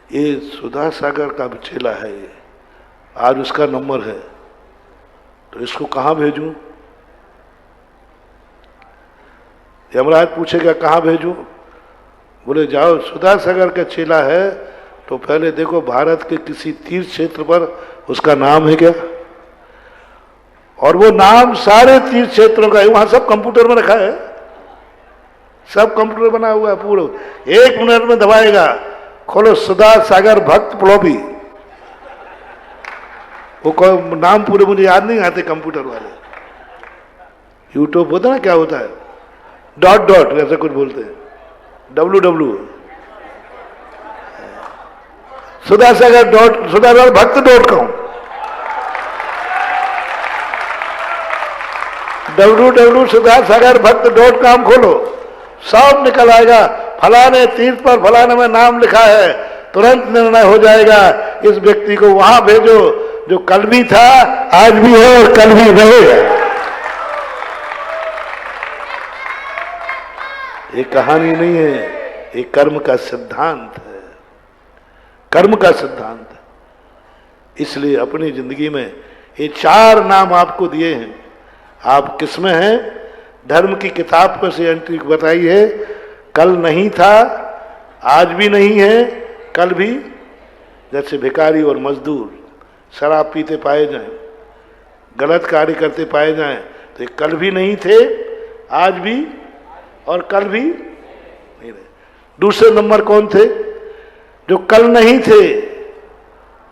Speaker 1: ये सुधा सागर का चेला है, ये आज उसका नंबर है, तो इसको कहां भेजूं? यमराज पूछेगा कहां भेजूं? बोले जाओ सुधा सागर का चेला है तो पहले देखो भारत के किसी तीर्थ क्षेत्र पर उसका नाम है क्या? और वो नाम सारे तीर्थ क्षेत्रों का है, वहां सब कंप्यूटर में रखा है, सब कंप्यूटर बना हुआ है पूरा। 1 मिनट में दबाएगा, खोलो सुधा सागर भक्त फ्लॉपी। वो नाम पूरे मुझे याद नहीं आते कंप्यूटर वाले। यूट्यूब होता ना क्या होता है, डॉट डॉट ऐसा कुछ बोलते हैं, WW सुधासागर भक्त .com, www सुधासागर भक्त .com खोलो, सब निकल आएगा। फलाने तीर्थ पर फलाने में नाम लिखा है, तुरंत निर्णय हो जाएगा इस व्यक्ति को वहां भेजो जो कल भी था, आज भी है और कल भी रहेगा। ये कहानी नहीं है, ये कर्म का सिद्धांत है, कर्म का सिद्धांत है। इसलिए अपनी जिंदगी में ये 4 नाम आपको दिए हैं। आप किसमें हैं? धर्म की किताब पर से एंट्री बताई है, कल नहीं था, आज भी नहीं है, कल भी। जैसे भिखारी और मजदूर शराब पीते पाए जाएं, गलत कार्य करते पाए जाएं, तो ये कल भी नहीं थे, आज भी और कल भी नहीं रहे। दूसरे नंबर कौन थे? जो कल नहीं थे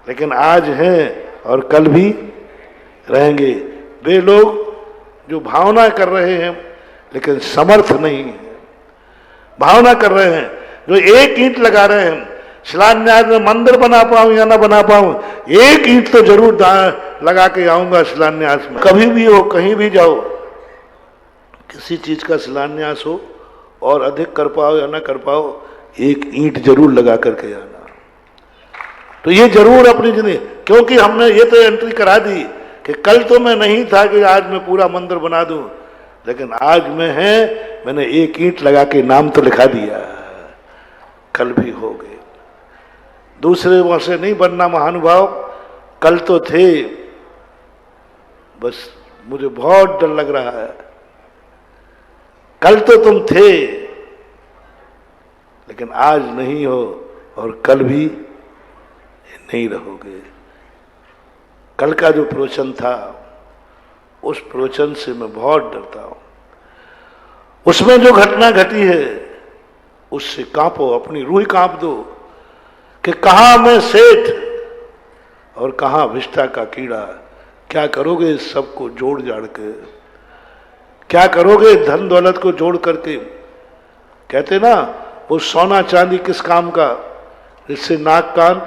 Speaker 1: लेकिन आज हैं और कल भी रहेंगे। वे लोग जो भावना कर रहे हैं लेकिन समर्थ नहीं है। भावना कर रहे हैं, जो एक ईंट लगा रहे हैं, शिलान्यास में मंदिर बना पाऊं या ना बना पाऊं, एक ईंट तो जरूर लगा के आऊंगा शिलान्यास में। कभी भी हो, कहीं भी जाओ, किसी चीज का शिलान्यास हो और अधिक कर पाओ या ना कर पाओ, एक ईंट जरूर लगा करके आना। तो ये जरूर अपनी जिंदगी, क्योंकि हमने ये तो एंट्री करा दी कि कल तो मैं नहीं था कि आज मैं पूरा मंदिर बना दूं, लेकिन आज मैं है, मैंने एक ईंट लगा के नाम तो लिखा दिया, कल भी हो गए। दूसरे वहां से नहीं बनना महानुभाव, कल तो थे, बस मुझे बहुत डर लग रहा है, कल तो तुम थे लेकिन आज नहीं हो और कल भी नहीं रहोगे। कल का जो प्रवचन था, उस प्रवचन से मैं बहुत डरता हूं। उसमें जो घटना घटी है उससे कांपो, अपनी रूह कांप दो कि कहां मैं सेठ और कहां विष्ठा का कीड़ा। क्या करोगे इस सबको जोड़ जाड़ के? क्या करोगे धन दौलत को जोड़ करके? कहते ना, वो सोना चांदी किस काम का जिससे नाक कान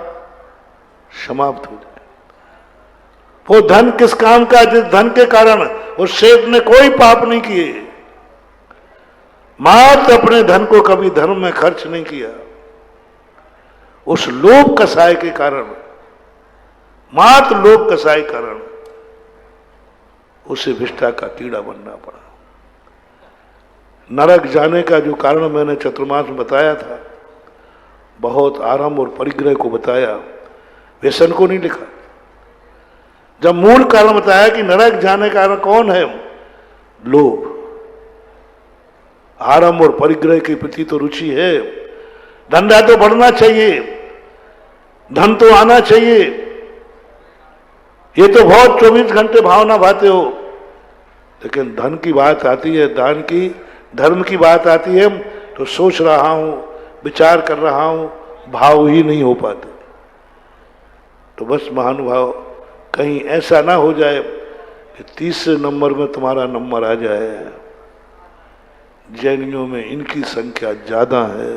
Speaker 1: समाप्त हो जाए। वो धन किस काम का जिस धन के कारण उस सेठ ने कोई पाप नहीं किए, मात्र अपने धन को कभी धर्म में खर्च नहीं किया। उस लोभ कसाय के कारण, मात्र लोभ कसाय कारण उसे विष्ठा का कीड़ा बनना पड़ा। नरक जाने का जो कारण मैंने चतुर्मास में बताया था, बहुत आराम और परिग्रह को बताया, व्यसन को नहीं लिखा। जब मूल कारण बताया कि नरक जाने का कारण कौन है, लोभ। आरंभ और परिग्रह के प्रति तो रुचि है, धंधा तो बढ़ना चाहिए, धन तो आना चाहिए, ये तो बहुत 24 घंटे भावना भाते हो, लेकिन धन की बात आती है, दान की, धर्म की बात आती है तो सोच रहा हूं, विचार कर रहा हूं, भाव ही नहीं हो पाते। तो बस महानुभाव, कहीं ऐसा ना हो जाए कि तीसरे नंबर में तुम्हारा नंबर आ जाए। जैनियों में इनकी संख्या ज्यादा है,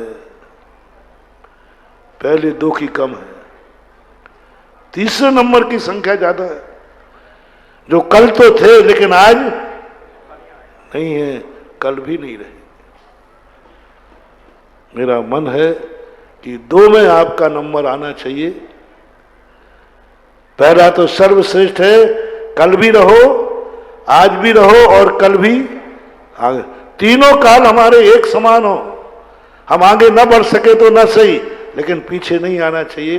Speaker 1: पहले दो की कम है, तीसरे नंबर की संख्या ज्यादा है। जो कल तो थे लेकिन आज नहीं है, कल भी नहीं रहे। मेरा मन है कि दो में आपका नंबर आना चाहिए। पहला तो सर्वश्रेष्ठ है, कल भी रहो, आज भी रहो और कल भी आगे, तीनों काल हमारे एक समान हो। हम आगे न बढ़ सके तो न सही, लेकिन पीछे नहीं आना चाहिए।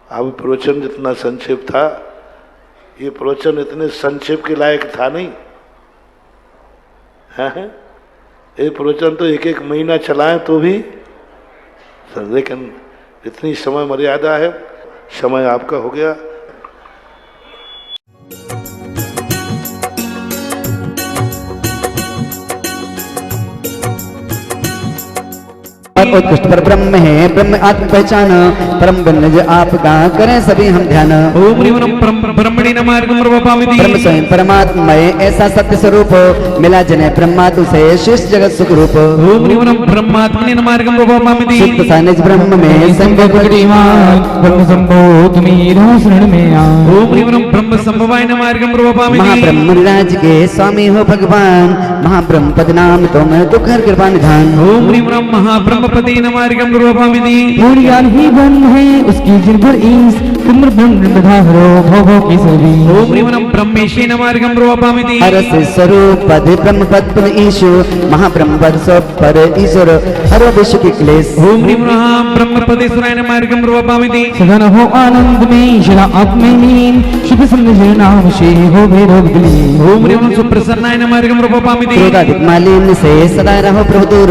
Speaker 1: अब प्रवचन जितना संक्षेप था, ये प्रवचन इतने संक्षेप के लायक था नहीं है। ये प्रवचन तो एक एक महीना चलाएं तो भी, लेकिन इतनी समय मर्यादा है। समय आपका हो गया।
Speaker 4: उत्कृष्ट पर ब्रह्म है, ब्रह्म आत्म पहचान, परम ब्रह्म आपका करें सभी हम ध्यान।
Speaker 2: ओम ब्रह्मणि नमार्गं प्रवपामिति।
Speaker 4: ब्रह्म स्वयं परमात्मय ऐसा सत्य स्वरूप, मिला जने ब्रह्मात्म से शेष जगत सुख रूप।
Speaker 2: ओम ब्रह्मात्मने नमार्गं प्रवपामिति।
Speaker 4: सुप्त सानिज ब्रह्म में संभव
Speaker 5: ब्रह्म संभो तुम्ही रहो शरण में आ।
Speaker 2: ओम ब्रह्म संभवाय नमार्गं प्रवपामिति।
Speaker 4: महाब्रह्म राज के स्वामी हो भगवान, महाब्रह्म पद नाम तुम दुख हर कृपा निधान।
Speaker 2: ओम महाब्रह्मपति नमार्गं प्रवपामिति।
Speaker 5: पूर्ण ज्ञान ही ब्रह्म है उसकी जिन पर ईस, तुम ब्रह्म बधारो भोगो की सभी।
Speaker 2: ओम ब्रह्मेशी नमार्गं प्रवपामिति।
Speaker 4: हरस स्वरूप पद ब्रह्म पद पुन ईशु, महाब्रह्म पद सब पर ईश्वर हरो विश्व की क्लेश।
Speaker 2: ओम ब्रह्मपदेश्वराय नमार्गं प्रवपामिति।
Speaker 5: सदन हो आनंद में शिला आत्मलीन, शुभ समझ नाम से हो भेरोग दिलीन।
Speaker 2: ओम सुप्रसन्नाय नमार्गं प्रवपामिति।
Speaker 4: क्रोधादिक मालिन्य से सदा रहो प्रभु दूर,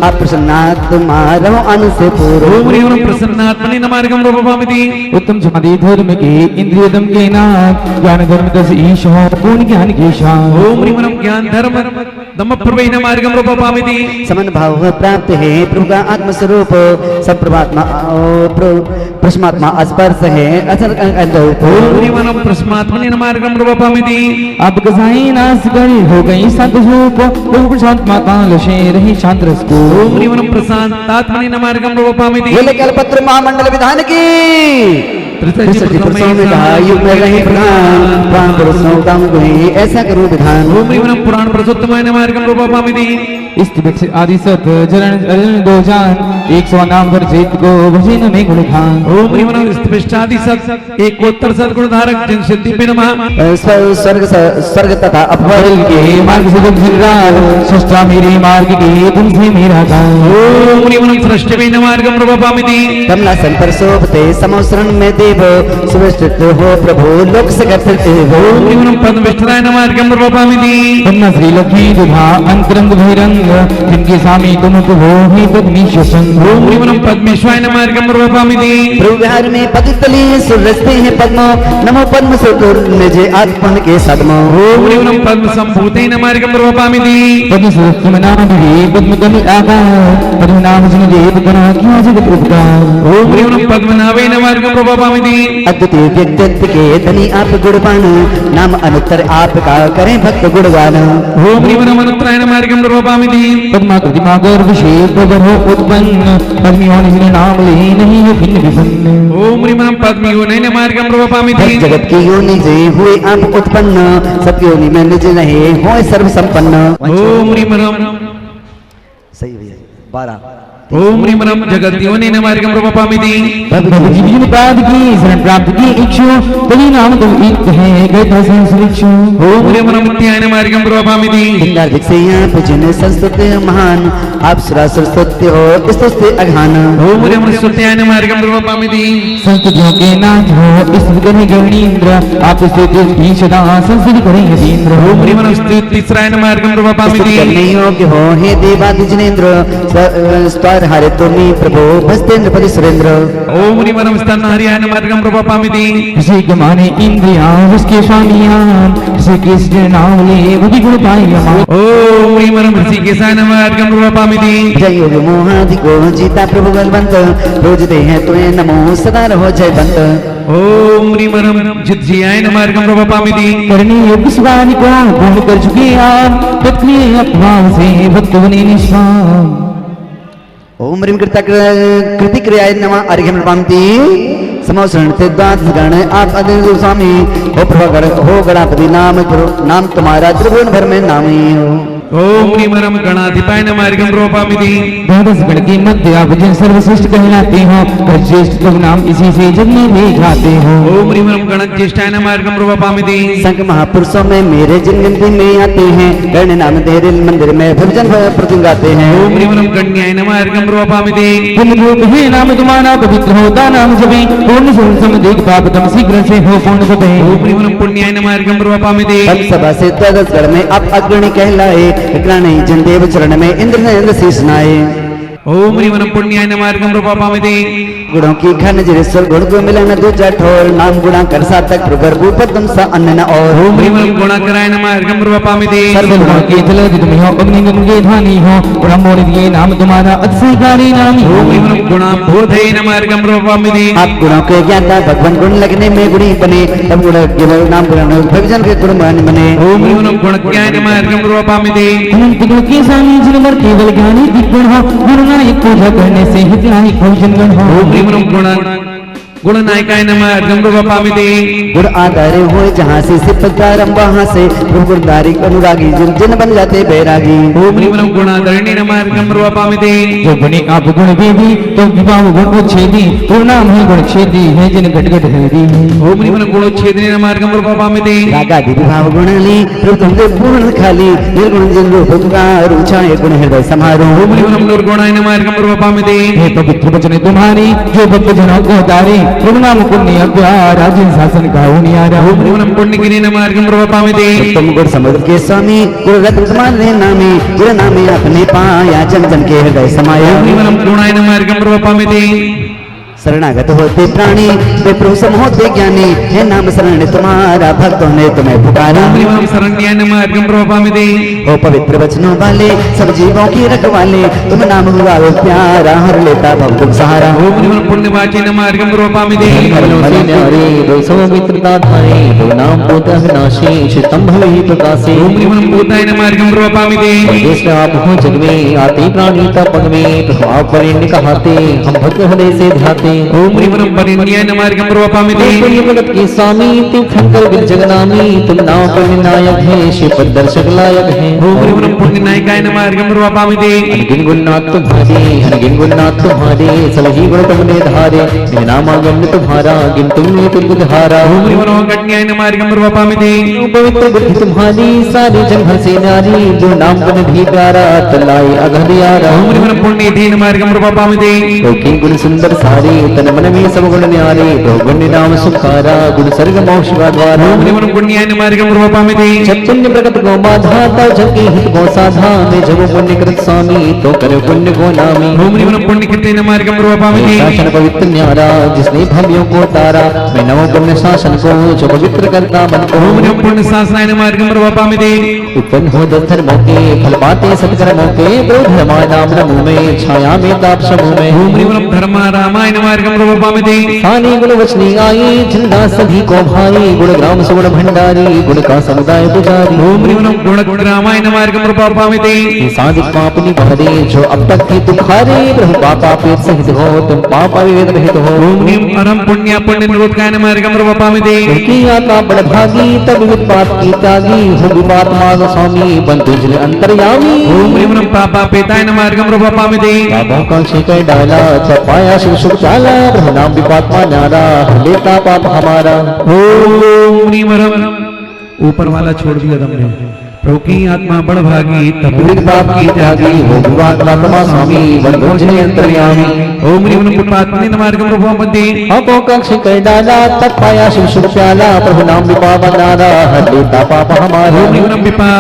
Speaker 4: आप प्रसन्नात्मा रहो अनु से पूर्व।
Speaker 2: ओम प्रसन्नात्मने नमार्गं प्रवपामिति।
Speaker 5: उत्तम समाधि धर्म के इंद्रिय दम के नाथ, ज्ञान धर्म दस ईश हो पूर्ण ज्ञान के शान।
Speaker 2: ओम ज्ञान धर्म दम प्रवेश नमार्गं प्रवपामिति।
Speaker 4: समन भाव प्राप्त है प्रभु का आत्म स्वरूप, सब प्रभात्मा प्रश्मात्मा स्पर्श है अचल अद्वैत।
Speaker 2: ओम प्रश्मात्मने नमार्गं प्रवपामिति।
Speaker 5: अब गसाई नाश कर हो गई सतरूप, प्रभु प्रशांतमा काल से रही शांत रस को।
Speaker 2: ओम प्रशांतात्मने नमार्गं प्रवपामिति।
Speaker 4: बोले कल्पत्र महामंडल विधान की त्रिसठी पुरुषों में कहा युग में रहे प्रधान, प्राण पुरुषों का मुझे ऐसा करो विधान।
Speaker 2: ओम पुराण पुरुषोत्तमाय नमार्गं प्रवपामिति।
Speaker 5: इष्ट आदि सत जरण अरण दो जान, 100 नाम पर जीत को भजन में गुण खान।
Speaker 2: ओम इष्टादि सत एकोत्तर सद्गुण धारक जिन सिद्धि पे नमः।
Speaker 4: स्वर्ग तथा अपवर्ग के
Speaker 5: मार्ग से तुम सृष्टा मेरे मार्ग के तुमसे मेरा गान।
Speaker 2: ओम सृष्टि नमार्गं प्रवपामिति।
Speaker 4: कमलासन पर शोभते समोसरण में देव, सुविष्ट हो प्रभु लोक से करते हो।
Speaker 2: ओम पद्मविष्टराय नमार्गं प्रवपामिति।
Speaker 5: तुम श्री लक्ष्मी दुधा अंतरंग बहिरंग, जिनके स्वामी तुम हो ही पद्मीश संग।
Speaker 2: ओम पद्मेश्वराय नमार्गं प्रवपामिति।
Speaker 4: प्रभु विहार में पतितली सुरस्ते हैं पद्मो, नमो पद्म सुर निज आत्मन के सदमो।
Speaker 2: ओम पद्म संभूते नमार्गं प्रवपामिति।
Speaker 5: पद्म सुम नाम भी पद्म कमल आकार, पद्म नाम जिन देव बना किया जगत उपकार।
Speaker 2: ओम पद्मनाभे नमार्गं प्रवपामिति।
Speaker 4: अद्वितीय व्यक्तित्व के धनी आप गुणवान, नाम अनुत्तर आपका करें भक्त गुणगान।
Speaker 2: ओम अनुत्तराय नमार्गं प्रवपामिति।
Speaker 5: पद्माकृति मागर विषेक प्रबर हो उत्पन्न, पद्मियोनि जिन नाम ले नहीं हो भिन्न विभिन्न।
Speaker 2: ओम पद्मयोनि नमार्गं प्रवपामिति।
Speaker 4: जगत की योनि से हुए आप उत्पन्न, सब योनि में निज रहे हो सर्व संपन्न।
Speaker 2: ओम
Speaker 4: सही भैया 12
Speaker 2: ओम ह्रीं रं जगद्योनि नमार्गं प्रपपामिति
Speaker 5: जीवन प्राप्त की शरण प्राप्त की इच्छु तभी नाम तुम एक है गए संसृक्षु
Speaker 2: ओम ह्रीं रं मुक्त्याय नमार्गं प्रपपामिति
Speaker 4: लिंगार्थिक से यहाँ पूजन संस्तुत्य महान आप सुरा सरस्वती हो स्तुत्य अघान
Speaker 2: ओम ह्रीं रं स्तुत्याय नमार्गं प्रपपामिति
Speaker 5: संस्कृतियों के नाथ हो स्तुति करें गणेंद्र आप स्तुति की सदा संस्कृति करें यतीन्द्र
Speaker 2: ओम ह्रीं रं स्तुतिस्राय नमार्गं
Speaker 4: स्तुति
Speaker 2: प्रपपामिति
Speaker 4: करने योग्य हो हे देवादि जनेन्द्र स्वर हरे तुम्ही प्रभु भस्तेन्द्र पति सुरेंद्र
Speaker 2: ओम ह्रीं रं स्तनहर्याय नमार्गं प्रपपामिति
Speaker 5: किसी के माने इंद्रिया उसके स्वामिया किसी कृष्ण नाम ले वही गुण पाएगा
Speaker 2: ओम ह्रीं रं ऋषिकेशाय नमार्गं प्रपपामिति
Speaker 4: जय योग मोहादि को जीता प्रभु बलवंत रोजते हैं तुम्हें नमो सदा रहो जय बंत
Speaker 2: ओम ह्रीं रं जित्याय नमार्गं प्रपपामिति
Speaker 5: करने योग्य शिवानी को पूर्ण कर चुके आप पत्नी अपमान से भक्त बने निष्काम
Speaker 4: ओम ह्रीं कृति क्रियाय नमः अर्घ्यं प्रपन्ति समोसरण से द्वादश गण आप अदिति स्वामी हो प्रभा हो गणापति नाम तुम्हारा त्रिभुवन भर में नामी हो
Speaker 2: ओम ह्रीं रं गणाधिपाय नमार्गं प्रपपामिति
Speaker 5: द्वादश गण के मध्य आप जिन सर्वश्रेष्ठ कहलाते हो और ज्येष्ठ लोग नाम इसी से जग में भी गाते हो
Speaker 2: ओम ह्रीं रं गणज्येष्ठाय नमार्गं प्रपपामिति
Speaker 4: संघ महापुरुषों में मेरे जिन गिनती में आते हैं गण नाम तेरे मंदिर में भजन प्रति गाते हैं
Speaker 2: ओम ह्रीं रं गण्याय नमार्गं प्रपपामिति
Speaker 5: पुण्य रूप है नाम तुम्हारा पवित्र होता नाम जपे पूर्ण सुन समदेख पाप तम शीघ्र से हो पूर्ण पते
Speaker 2: ओम ह्रीं रं पुण्याय नमार्गं प्रपपामिति
Speaker 4: तब सभा से द्वादश गण में आप अग्रणी कहलाए नहीं जनदेव चरण में इंद्र ने इंद्र शीष नाये
Speaker 2: ओम ह्रीं रं पुण्याय नमार्गं प्रपपामिति
Speaker 4: गुणों की घन जिरेश्वर गुण को मिलन दूजा ठोर नाम गुणा कर सातक प्रगर भूपतम सा अन्न न और
Speaker 2: ओम ह्रीं रं गुणाकराय नमार्गं प्रपपामिति
Speaker 5: सर्वगुणों के जलधि तुम हो अग्नि गंगे धानी हो ब्रह्मोनि दिए नाम तुम्हारा अतिशयकारी नाम हो
Speaker 2: ओम ह्रीं रं गुणाम्भोधये नमार्गं प्रपपामिति
Speaker 4: आप गुणों के ज्ञाता भगवान गुण लगने में गुणी बने तब गुण केवल नाम गुण भगवान के गुण बने
Speaker 2: ओम ह्रीं रं गुणज्ञाय नमार्गं प्रपपामिति
Speaker 5: अनंत गुण के स्वामी जिनवर केवल ज्ञानी दिग्गुण हो गुणनायक पूजा करने से हितनायक हो जनगण हो
Speaker 2: ओम ह्रीं रं गुणनायकाय नमार्गं प्रपपामिति
Speaker 4: गुण आधारे हो जहाँ से प्रारंभ वहाँ से गुणधारी अनुरागी जिन बन जाते बैरागी
Speaker 2: ओम ह्रीं रं गुणाधरणी नमार्गं प्रपपामिति
Speaker 5: जो बने आप गुण वेदी तो विभाव गुण उच्छेदी पूर्णाम है गुण छेदी है जिन घट घट हृदय
Speaker 2: ओम ह्रीं रं गुणोच्छेदिनी नमार्गं प्रपपामिति
Speaker 4: रागादि विभाव गुण ली तुमसे पूर्ण खाली निर्गुण जिन रूप पुकार ऊंचाए गुण हृदय समारो
Speaker 2: ओम ह्रीं रं निर्गुणाय नमार्गं प्रपपामिति
Speaker 5: हे पवित्र वचन तुम्हारी जो भक्त जनों को तारे प्रभु नाम पुण्य प्यारा जिन शासन का उनियारा
Speaker 2: ओम ह्रीं रं पुण्यगिरि नमार्गं प्रपपामिति
Speaker 4: तुम गुण समुद्र के स्वामी गुरु रत्न तुम्हारे नामी गुरु नामे अपने पाया जन जन के हृदय समाया
Speaker 2: ओम ह्रीं रं गुणाय नमार्गं प्रपपामिति
Speaker 4: शरणागत होते प्राणी वे प्रभु सम होते ज्ञानी है नाम शरण तुम्हारा भक्तों ने तुम्हें पुकारा
Speaker 2: ओम ह्रीं रं शरण्याय नमार्गं प्रपपामिति
Speaker 4: ओ पवित्र वचनों वाले सब जीवों की रखवाले तुम नाम हुआ वो प्यारा हर लेता भव तुम सहारा
Speaker 2: ओम ह्रीं रं पुण्यवाची नमार्गं प्रपपामिति
Speaker 6: मित्रता धारे तो नाम पोत अविनाशी चित्तम भले प्रकाशे
Speaker 2: ओम ह्रीं रं भूताय नमार्गं प्रपपामिति
Speaker 6: देश आप हो जग में आते प्राणी तपग में प्रभु आप वरेण्य कहाते हम भक्त हृदय से ध्याते
Speaker 2: ओम ह्रीं रं परिण्याय नमार्गं प्रपपामिति
Speaker 6: जगत के स्वामी तीर्थंकर बिल जगनामी तुम नाम पर नायक है शिव पद दर्शक लायक है
Speaker 2: ओम ह्रीं रं पुण्यनायकाय नमार्गं प्रपपामिति
Speaker 6: अनगिन गुणनाथ तुम्हारे अनगिन गुणनाथ तुम्हारे सलही गुण तुमने धारे नामा गण्य तुम्हारा गिन तुमने तुम बुधारा
Speaker 2: ओम ह्रीं रं गण्याय नमार्गं प्रपपामिति
Speaker 6: पवित्र बुद्धि तुम्हारी सारी जंगल से नारी जो नाम बन भी प्यारा तलाई अगध यारा
Speaker 2: ओम ह्रीं रं पुण्यनिधि नमार्गं प्रपपामिति
Speaker 6: लौकिक गुण सुंदर सारे तन मन में सब गुण न्यारे बहु गुण नाम सुखारा गुण सर्ग मोक्ष का द्वार
Speaker 2: ओम ह्रीं रं पुण्याय नमार्गं प्रपपामिति
Speaker 6: चैतन्य प्रकट गो बाधा तव जग के हित गो साधा में जब पुण्य कृत स्वामी तो करे पुण्य गो नामी
Speaker 2: ओम ह्रीं रं पुण्यकृते नमार्गं प्रपपामिति
Speaker 6: शासन पवित्र न्यारा जिसने भव्यों को तारा मैं नवो पुण्य शासन को जो पवित्र करता मन को
Speaker 2: ओम ह्रीं रं पुण्य शासनाय नमार्गं प्रपपामिति
Speaker 6: उत्पन्न हो दस धर्मों के फल पाते सत्कर्मों के दो धर्माय नाम नमो में छाया में ताप समूह में
Speaker 2: ओम ह्रीं रं धर्मा रामाय नमार्गं प्रपपामिति
Speaker 6: सानी गुण वचनी आई जिंदा सभी को भाई गुण ग्राम सुगुण भंडारी गुण का समुदाय पुजारी
Speaker 2: ओम ह्रीं रं गुणग्रामाय नमार्गं प्रपपामिति
Speaker 6: साधिक पाप निवारे जो अब तक की दुखारे प्रभु पापा पेट सहित हो तुम पाप अवेद रहित हो
Speaker 2: ओम ह्रीं रं पुण्य पुण्य निरोधकाय नमार्गं मार्गम रूपपामिते
Speaker 6: की आत्मा बड़भागी तब विपात की त्यागी हो विपात मार्ग स्वामी बंधु जल अंतर्यामी
Speaker 2: ओम ह्रीं नमः पापा पेताय नमः मार्गम रूपपामिते
Speaker 6: पापों का छिकै डाला तब पाया शिव सुख चाला प्रभु नाम विपात मानारा लेता पाप हमारा।
Speaker 2: ओम ह्रीं नमः ऊपर वाला छोड़ दिया तुमने प्रभु की आत्मा बड़भागी तब
Speaker 6: विपात की त्यागी हो विपात मात्मा स्वामी बंधु जल अंतर्यामी
Speaker 2: ओम ह्रीं नमः पापनी नमः मार्गम रूपपामिते
Speaker 6: पापों का छिकै डाला तब पाया शिव सुख चाला प्रभु नाम विपात मानारा लेता पाप हमारा।
Speaker 2: ओम ह्रीं नमः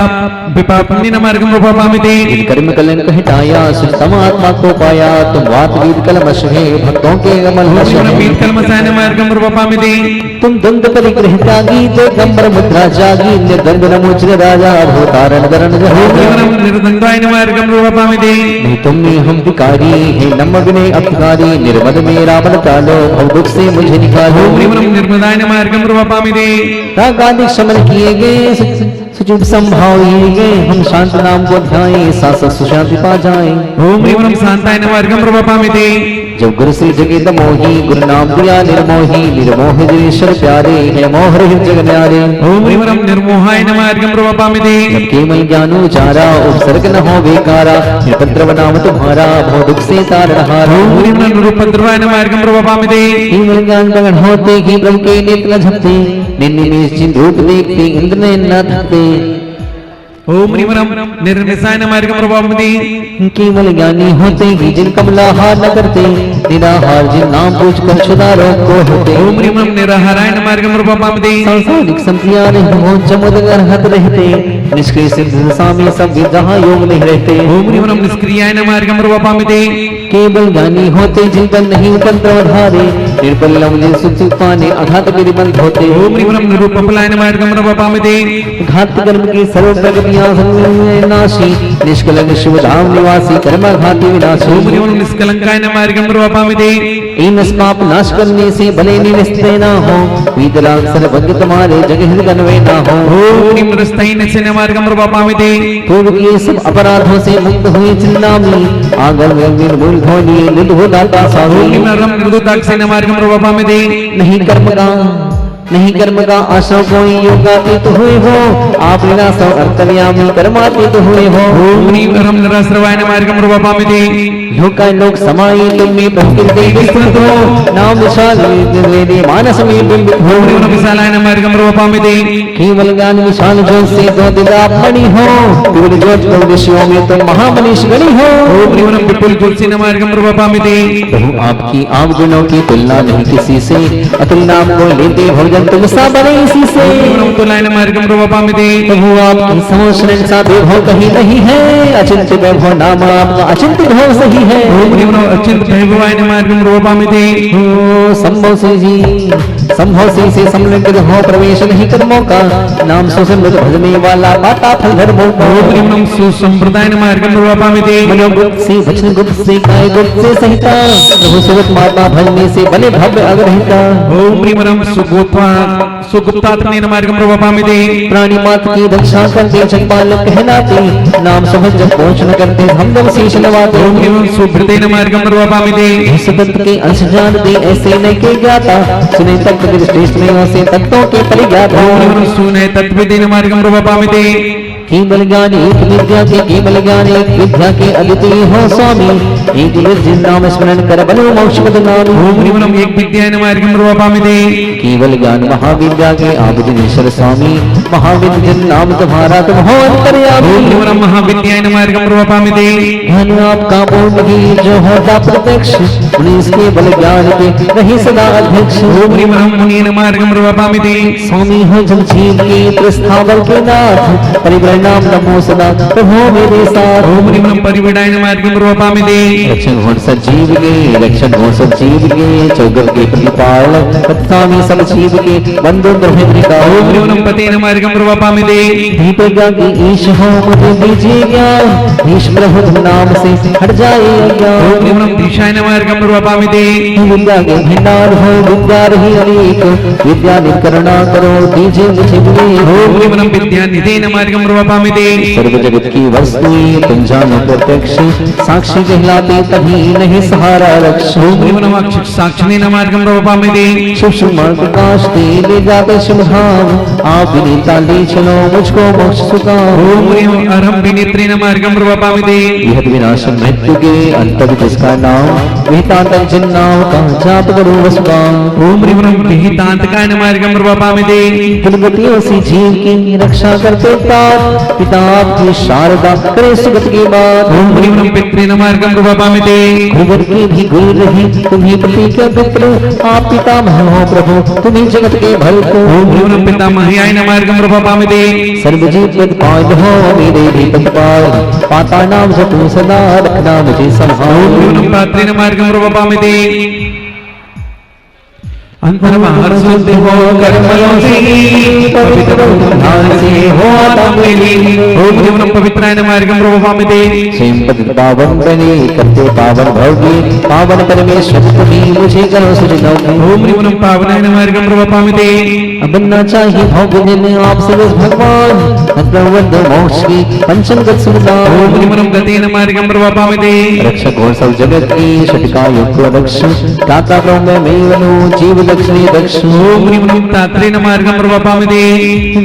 Speaker 2: विपापनी नमः मार्गम रूपपामिते
Speaker 6: कर्म कलंक हटाया सुतम आत्मा को पाया तुम वात वीत कलमश है भक्तों के अमल
Speaker 2: ओम
Speaker 6: हर्ष
Speaker 2: ह्रीं नमः
Speaker 6: है।
Speaker 2: वीत कलमसाय नमः मार्गम रूपपामिते
Speaker 6: तुम द्वंद परिग्रह त्यागी दिगंबर मुद्रा जागी निर्द्वंद नमोचन राजा भूतारण दरण
Speaker 2: ओम ह्रीं
Speaker 6: जहान।
Speaker 2: नमः निर्द्वंद्वाय नमः मार्गम रूपपामिते
Speaker 6: नहीं तुम में हम भिखारी है नम विनय अपकारी निर्मद में रावण कालो भव दुख से मुझे निकालो।
Speaker 2: ओम ह्रीं नमः निर्मदाय नमः मार्गम रूपपामिते
Speaker 6: रागादि शमन किए गए सुचित संभाव ये गए हम शांत नाम को ध्याए सास सुशांति पा जाए।
Speaker 2: ओम ह्रीं नमः शांताय नमः मार्गम रूपपामिते
Speaker 6: जब गुरु श्री जगत मोही गुरु नाम दिया निर्मोही निर्मोह जनेश्वर प्यारे है मोह रहित जग न्यारे।
Speaker 2: ओम ह्रीं नमः निर्मोहाय नमः मार्गम रूपपामिते
Speaker 6: जब केवल ज्ञानोचारा उपसर्ग न हो बेकारा निरपद्रव नाम तुम्हारा भव दुख से तारणहारा।
Speaker 2: ओम ह्रीं नमः निरुपद्रवाय नमः मार्गम रूपपामिते
Speaker 6: केवल ज्ञान प्रकट होते ही प्रभु के नेत्र न झपते निन्नी निश्चिंत रूप देखते इंद्र ने न थकते।
Speaker 2: ओम ह्रीं नमः निर्निसाय नमः मार्गम रूपपामिते
Speaker 6: केवल ज्ञानी होते ही जिन कमलाहार न करते निराहार जिन नाम पूछ कर छुदारों को होते।
Speaker 2: ओम ह्रीं नमः निराहाराय नमः मार्गम रूपपामिते
Speaker 6: सांसारिक संतियां नहीं हो चमुदगर हत रहते निष्क्रिय सिद्ध स्वामी सब जहाँ योग नहीं रहते।
Speaker 2: ओम ह्रीं नमः निष्क्रियाय नमः मार्गम रूपपामिते
Speaker 6: केवल ज्ञानी होते जिन पर नहीं तंत्र धारे निर्बल लवली सुख पाने अघात गिरिबंध होते।
Speaker 2: ओम ह्रीं नमः निरुपपलाय नमः मार्गम रूपपामिते
Speaker 6: घात कर्म की सर्व प्रगतियां नाशी निष्कलंक शिव धाम निवासी कर्म घाती विनाशी।
Speaker 2: ओम ह्रीं नमः निष्कलंकाय नमः मार्गम रूपपामिते
Speaker 6: इन पाप नाश करने से भले निस्ते ना हो वीतराग सर्वज्ञ तुम्हारे जगह गनवे ना हो।
Speaker 2: ओम ह्रीं नमस्तै नमः मार्गम रूपपामिते
Speaker 6: पूर्व के सब अपराधों से मुक्त हुए चिन्नामी आगर निर्मूल धोनी निर्धो दाता
Speaker 2: ओम
Speaker 6: साधु।
Speaker 2: ह्रीं नमः निर्दुताक्षय नमः मार्गम रूपपामिते
Speaker 6: नहीं कर्म का आशा कोई योगातीत हुए हो आप विनाश अंतर्यामी कर्मातीत हुए हो।
Speaker 2: ओम ह्रीं नमः निराश्रवाय नमः मार्गम रूपपामिते
Speaker 6: लोक लोक समाई तुम में प्रकृति विस्तृत हो नाम विशाल वेदे मानस में बिंबित हो।
Speaker 2: ओम ह्रीं नमः विशालाय नमः मार्गम रूपपामिते
Speaker 6: केवल ज्ञान विशाल ज्योत से दो दिला मणि हो केवल ज्योत दो विषयों में तुम महामनीष गणी हो।
Speaker 2: ओम ह्रीं नमः विपुल तुलसी नमः मार्गम रूपपामिते
Speaker 6: प्रभु आपकी आप गुणों की तुलना नहीं किसी से अतुल नाम को लेते भोजन तुम सा बने इसी से।
Speaker 2: ओम ह्रीं नमः तुलाय नमः मार्गम रूपपामिते
Speaker 6: प्रभु आपकी समोषण सा वैभव कहीं नहीं है अचिंत वैभव नाम आपका अचिंत भाव सही है।
Speaker 2: ओम ह्रीं नमः अचिंत भैभवाय नमः मार्गम रूपपामिते
Speaker 6: हो संभव से संलग्न हो प्रवेश नहीं कर्मों का नाम सुसंगत भजने वाला पाता फल धर्मों का।
Speaker 2: ओम ह्रीं नमः सुसंप्रदाय नमः मार्गम रूपपामिते
Speaker 6: मनोगुप्त से वचन गुप्त से काय गुप्त से सहिता प्रभु सुगत माता भजने से बने भव्य अग्रहिता।
Speaker 2: ओम ह्रीं नमः सुगुप्तात्मने नमः मार्गम रूपपामिते
Speaker 6: प्राणी मात की रक्षा करते जगपाल कहलाते नाम समझ जब पोषण करते हम जब शीश नवाते।
Speaker 2: ओम ह्रीं नमः सुभृते नमः मार्गम रूपपामिते
Speaker 6: सतत के अंश जानते ऐसे न के ज्ञाता सुने तत्व श्रेष्ठ में से तत्वों के परिज्ञाता।
Speaker 2: ओम ह्रीं नमः सुने तत्विदे नमः मार्गम रूपपामिते
Speaker 6: केवल ज्ञान एक विद्या के केवल ज्ञान एक विद्या के अद्वितीय हो स्वामी एक जिन नाम स्मरण कर बनो मोक्ष पदगामी।
Speaker 2: ओम ह्रीं नमः एक विद्याय नमः मार्गम रूपपामिते
Speaker 6: केवल ज्ञान महाविद्या के आप जिनेश्वर स्वामी महाविद्य नाम तुम्हारा तुम हो अंतर्यामी।
Speaker 2: ओम ह्रीं नमः महाविद्याय नमः मार्गम रूपपामिते
Speaker 6: ज्ञान आपका पूर्ण ही जो होता प्रत्यक्ष उन्नीस के बल ज्ञान के रही सदा अध्यक्ष।
Speaker 2: ओम ह्रीं नमः मुनीय नमः मार्गम रूपपामिते
Speaker 6: स्वामी हो जल जीव के प्रस्थावल के नाथ परिग्रह नाम नमो सदा प्रभु मेरे साथ।
Speaker 2: ओम ह्रीं नमः परिविडाय नमः मार्गम रूपपामिते
Speaker 6: रक्षण हो सजीव के रक्षण हो सजीव के चौगत के प्रतिपालक स्वामी सब जीव के बंधु द्रव्यका।
Speaker 2: ओम ह्रीं नमः पते नमः मार्गम प्रवापामिते
Speaker 6: दीपज्ञा की ईश हो मुझे दीजिए ज्ञान ईश प्रभु नाम से हट जाए अज्ञान
Speaker 2: ओम निमनम दिशाय मार्गम प्रवापामिते
Speaker 6: विद्या के भंडार हो विद्या रही अनेक विद्या निकरणा करो दीजिए मुझे विवेक
Speaker 2: ओम निमनम विद्या निधेन मार्गम प्रवापामिते
Speaker 6: सर्व जगत की वस्तुएं तुम जानो प्रत्यक्ष साक्षी कहलाते तभी नहीं सहारा रक्ष
Speaker 2: ओम निमनम साक्षिणे मार्गम प्रवापामिते
Speaker 6: शुभ मार्ग प्रकाश दे ले जाते शुभ धाम आप विनीता ले चलो मुझको मोक्ष सुखाम
Speaker 2: ओम निमनम अरहम विनेत्रेण मार्गम प्रवापामिते
Speaker 6: यह विनाशन मृत्यु के अंत जिसका नाम विहितांत जिन नाम का जाप करो वसुकाम
Speaker 2: ओम निमनम विहितांतकाय मार्गम प्रवापामिते
Speaker 6: दुर्गतियों से जीव की रक्षा करते ताप पिता आपकी शारदा करे सुगत की बात
Speaker 2: ओम निमनम पितृण मार्गम प्रवापामिते
Speaker 6: भूगर की भी गुरु रही तुम्ही पति के मित्र आप पितामह हो प्रभु तुम्ही जगत के भय को
Speaker 2: ओम निमनम पितामहाय मार्गम प्रवापामिते
Speaker 6: सर्वजीव पद हो मेरे भी पदपाल पाता नाम जपू सदा रखना मुझे
Speaker 2: ओम
Speaker 6: संभाल
Speaker 2: निमनम पात्रेण मार्गम प्रवापामिते अंतर बाहर शुद्ध हो कर्मयों से पवित्र ध्यान से हो आत्मवेली ओम निमनम पवित्राय मार्गम प्रवापामिते
Speaker 6: स्वयं पतित पावन बने करते पावन भोगी पावन परमेश्वर तुम्ही मुझे करो सुजनोगी
Speaker 2: ओम निमनम पावनाय मार्गम प्रवापामिते
Speaker 6: अब बनना चाहिए भोग आपसे बस भगवान अग्रवंद मोक्ष की पंचम गत सुनता
Speaker 2: ओम निमनम गतेन मार्गम प्रवापामिते
Speaker 6: रक्षक और सब जगत की षटका युक्त रक्ष दाता ब्रह्म मेवनो जीव दक्षिणी दक्ष
Speaker 2: ओम निमनम तात्रेण मार्गम प्रवापामिते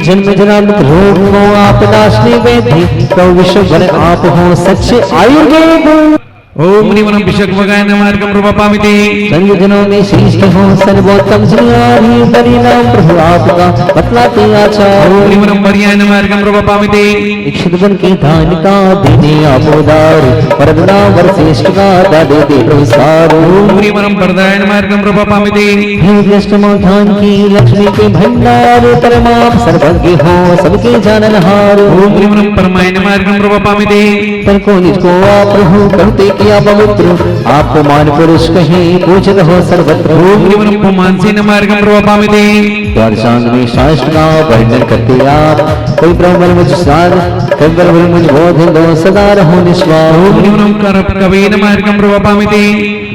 Speaker 6: जन्म जन्म रोग को आप नाशनी वेदी तो विश्व भर आप हो सच्चे आयुर्वेद
Speaker 2: ओम निमनम विषक्वगाय मार्गम प्रवापामिते
Speaker 6: संयोजनों में श्रेष्ठ हो सर्वोत्तम श्रीहरि परिणाम प्रभु आपका बतलाते आचार
Speaker 2: ओम निमनम पर्याय मार्गम प्रवापामिते
Speaker 6: इक्षित बन के दान का देने आपोदार वरदना वर श्रेष्ठ का दादे दे प्रसार
Speaker 2: ओम निमनम वरदायन मार्गम प्रवापामिते
Speaker 6: हे दृष्टमो ध्यान की लक्ष्मी के भंडार परमाप सर्वज्ञ हो सबके जाननहार
Speaker 2: ओम निमनम परमायन मार्गम प्रवापामिते
Speaker 6: पर को निजको आप प्रभु करते किया पवित्र आपको मान पुरुष कहीं पूजित हो सर्वत्र
Speaker 2: ओम निमनम पुमांसेन मार्गम प्रवापामिते
Speaker 6: द्वार चांद में शास्त्र का वर्णन करते आप कोई ब्राह्मण मुझ साध कोई ब्राह्मण मुझ बोध दो सदा रहो निष्वाह
Speaker 2: ओम निमनम करप कवेन मार्गम प्रवापामिते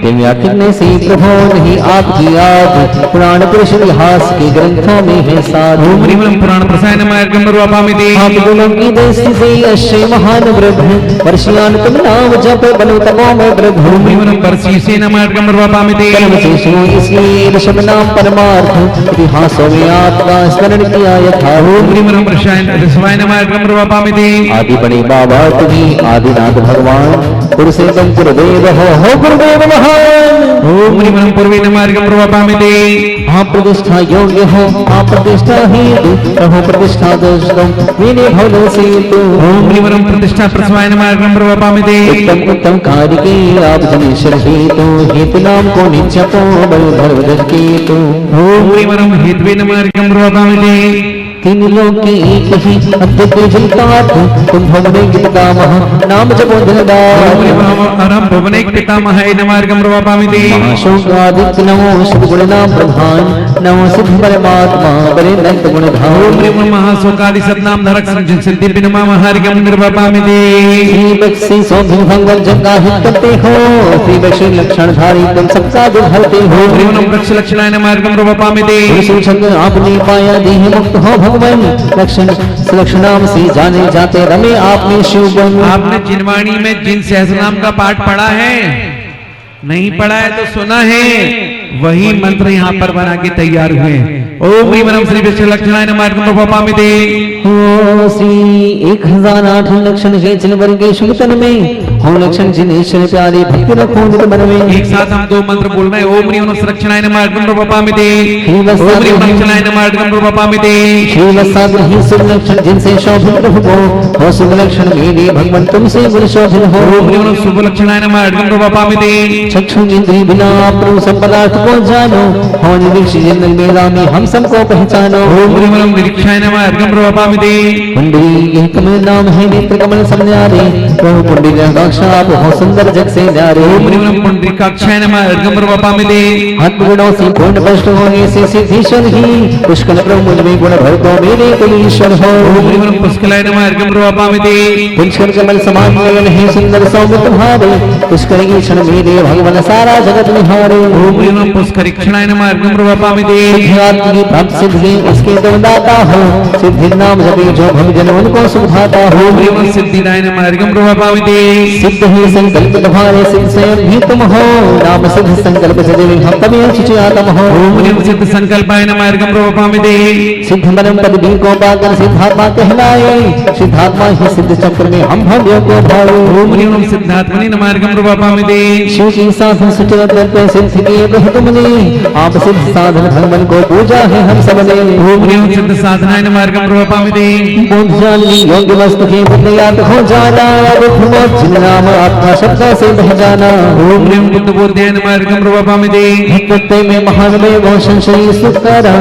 Speaker 6: दिव्यातिन्य से प्रभु नहीं आपकी याद पुराण पुरुष इतिहास के ग्रंथों में है साध
Speaker 2: ओम निमनम पुराण प्रसायन मार्गम प्रवापामिते
Speaker 6: आप गुणों की दृष्टि से अश्य महान वृद्ध वर्षियान तुम नाम जप बनो तमो में वृद्ध
Speaker 2: ओम निमनम परसीसेन मार्गम प्रवापामिते
Speaker 6: कर्म से सुनो इसलिए ऋषभ नाम परमार्थ इतिहासों में आपका स्मरण किया यथा
Speaker 2: ओम निमनम ऋषवायन मार्गम प्रवापामिते
Speaker 6: आदि बड़े बाबा तुम्ही आदिनाथ भगवान पुरुषोत्तम गुरुदेव हो गुरुदेव महान
Speaker 2: ओम निमनम पूर्वेन मार्गम प्रवापामिते
Speaker 6: आप प्रतिष्ठा योग्य हो आप प्रतिष्ठा हेतु प्रभु प्रतिष्ठा दोषम मेरे भलो से तो
Speaker 2: ओम निमनम प्रतिष्ठा प्रसवायन मार्गम प्रवापामिते
Speaker 6: उत्तम उत्तम कार्य के आप जनेश्वर हेतु हेतु नाम को नित्यपो बल धर्म हेतु
Speaker 2: ओम निमनम हेत्वेन मार्गम प्रवापामिते
Speaker 6: तीन लोग के एक ही अद्भुत जलतार्थ तुम भवने की पितामह नाम जपो
Speaker 2: ओम
Speaker 6: धनदार
Speaker 2: निमनम अरहम भुवनेक पितामहाय मार्गम प्रवापामिते
Speaker 6: महाशोकादित्य नमो शुभ गुण नाम प्रधान नमो सिद्ध परमात्मा बरे नंद गुण धाम
Speaker 2: ओम निमनम महासोकादि सतनाम धरक संजन सिद्धि बिनमा मार्गम प्रवापामिते
Speaker 6: श्री बख्शी सौभि भगवान जगह हित करते हो श्री बख्शी लक्षण धारी तुम सबका दुख हरते हो
Speaker 2: ओम निमनम वृक्ष लक्षणाय मार्गम प्रवापामिते
Speaker 6: छंद आपने पाया देह मुक्त हो भगवान लक्षण लक्षणाम से जाने जाते रमे आपने शिव बन
Speaker 2: आपने जिनवाणी में जिन सहस्रनाम का पाठ पढ़ा है नहीं पढ़ा है तो सुना है वही मंत्र यहाँ पर बना के तैयार हुए ओम ह्रीम श्री विष्णु लक्षणाय मार्गम प्रवापामिते
Speaker 6: हो श्री 1008 लक्षण के चिन्ह के शुभतन में हो लक्षण जिनेश्वर प्यारे भक्ति रखो नित मन में
Speaker 2: एक साथ हम दो मंत्र बोल रहे हैं ओम ह्रीम लक्षणाय मार्गम प्रवापामिते ओम ह्रीम लक्षणाय मार्गम प्रवापामिते
Speaker 6: श्री वत्साग्रही शुभ लक्षण जिनसे शोभित प्रभु हो शुभ लक्षण मेरे भगवान तुमसे गुण शोभित हो
Speaker 2: ओम ह्रीम शुभ लक्षणाय मार्गम प्रवापामिते
Speaker 6: चक्षु इंद्रिय बिना प्रभु सब पदार्थ को जानो हो निरीक्षित जन्म मेरा में हम सबको पहचानो
Speaker 2: ओम ह्रीम निरीक्षाय मार्गम प्रवापामिते
Speaker 6: कुंडली यह कमल नाम है नेत्र कमल समन्यारे प्रभु कुंडली लगा पुंडरीकाक्ष आप हो सुंदर जग से न्यारे
Speaker 2: ओम ह्रीं ह्रीं पुंडरीकाक्षाय नमः अर्घ्यं प्रवपामि
Speaker 6: गुणों से पूर्ण भ्रष्ट होने से सिद्धीश्वर ही पुष्कल प्रभु मुझ में गुण भर दो मेरे कुलीश्वर हो
Speaker 2: ओम ह्रीं ह्रीं पुष्कलाय नमः अर्घ्यं प्रवपामि
Speaker 6: पुष्कर कमल समान नयन है सुंदर सौम्य तुम्हारे पुष्कर की क्षण मेरे भगवान सारा जगत निहारे
Speaker 2: ओम ह्रीं ह्रीं पुष्करीक्षणाय नमः अर्घ्यं प्रवपामि
Speaker 6: सिद्धियात्म की प्राप्त सिद्धि उसके दाता हो सिद्धि नाम जपे जो भक्तजन उनको सुधाता हो
Speaker 2: ओम ह्रीं ह्रीं सिद्धिदाय नमः अर्घ्यं प्रवपामि
Speaker 6: सिद्ध ही संकल्प तुम्हारे सिद्ध स्वयं भी तुम हो नाम सिद्ध संकल्प से देवी हम तभी आत्म हो
Speaker 2: ओम ह्रीं सिद्ध संकल्पाय नमः अर्घ्यं प्रवपामि
Speaker 6: सिद्ध मनम पद भी को पाकर सिद्धात्मा कहलाए सिद्धात्मा ही सिद्ध चक्र में हम भव्यों को भावे
Speaker 2: ओम ह्रीं ह्रीं सिद्धात्मनि नमः अर्घ्यं प्रवपामि
Speaker 6: शिव की साधन सुचरत पे सिद्ध किए कह तुमने आप सिद्ध साधन भगवान को पूजा है हम सबने
Speaker 2: ओम ह्रीं सिद्ध साधनाय नमः अर्घ्यं प्रवपामि
Speaker 6: बुद्ध जाननी योग्य वस्तु के बुद्धियात हो जाना बुद्ध जिन नाम आत्मा शब्द से बह जाना
Speaker 2: ओम ह्रीं बुद्ध बोध्याय नमः अर्घ्यं प्रवपामि
Speaker 6: भक्तते में महान में भूषण श्री सुकरा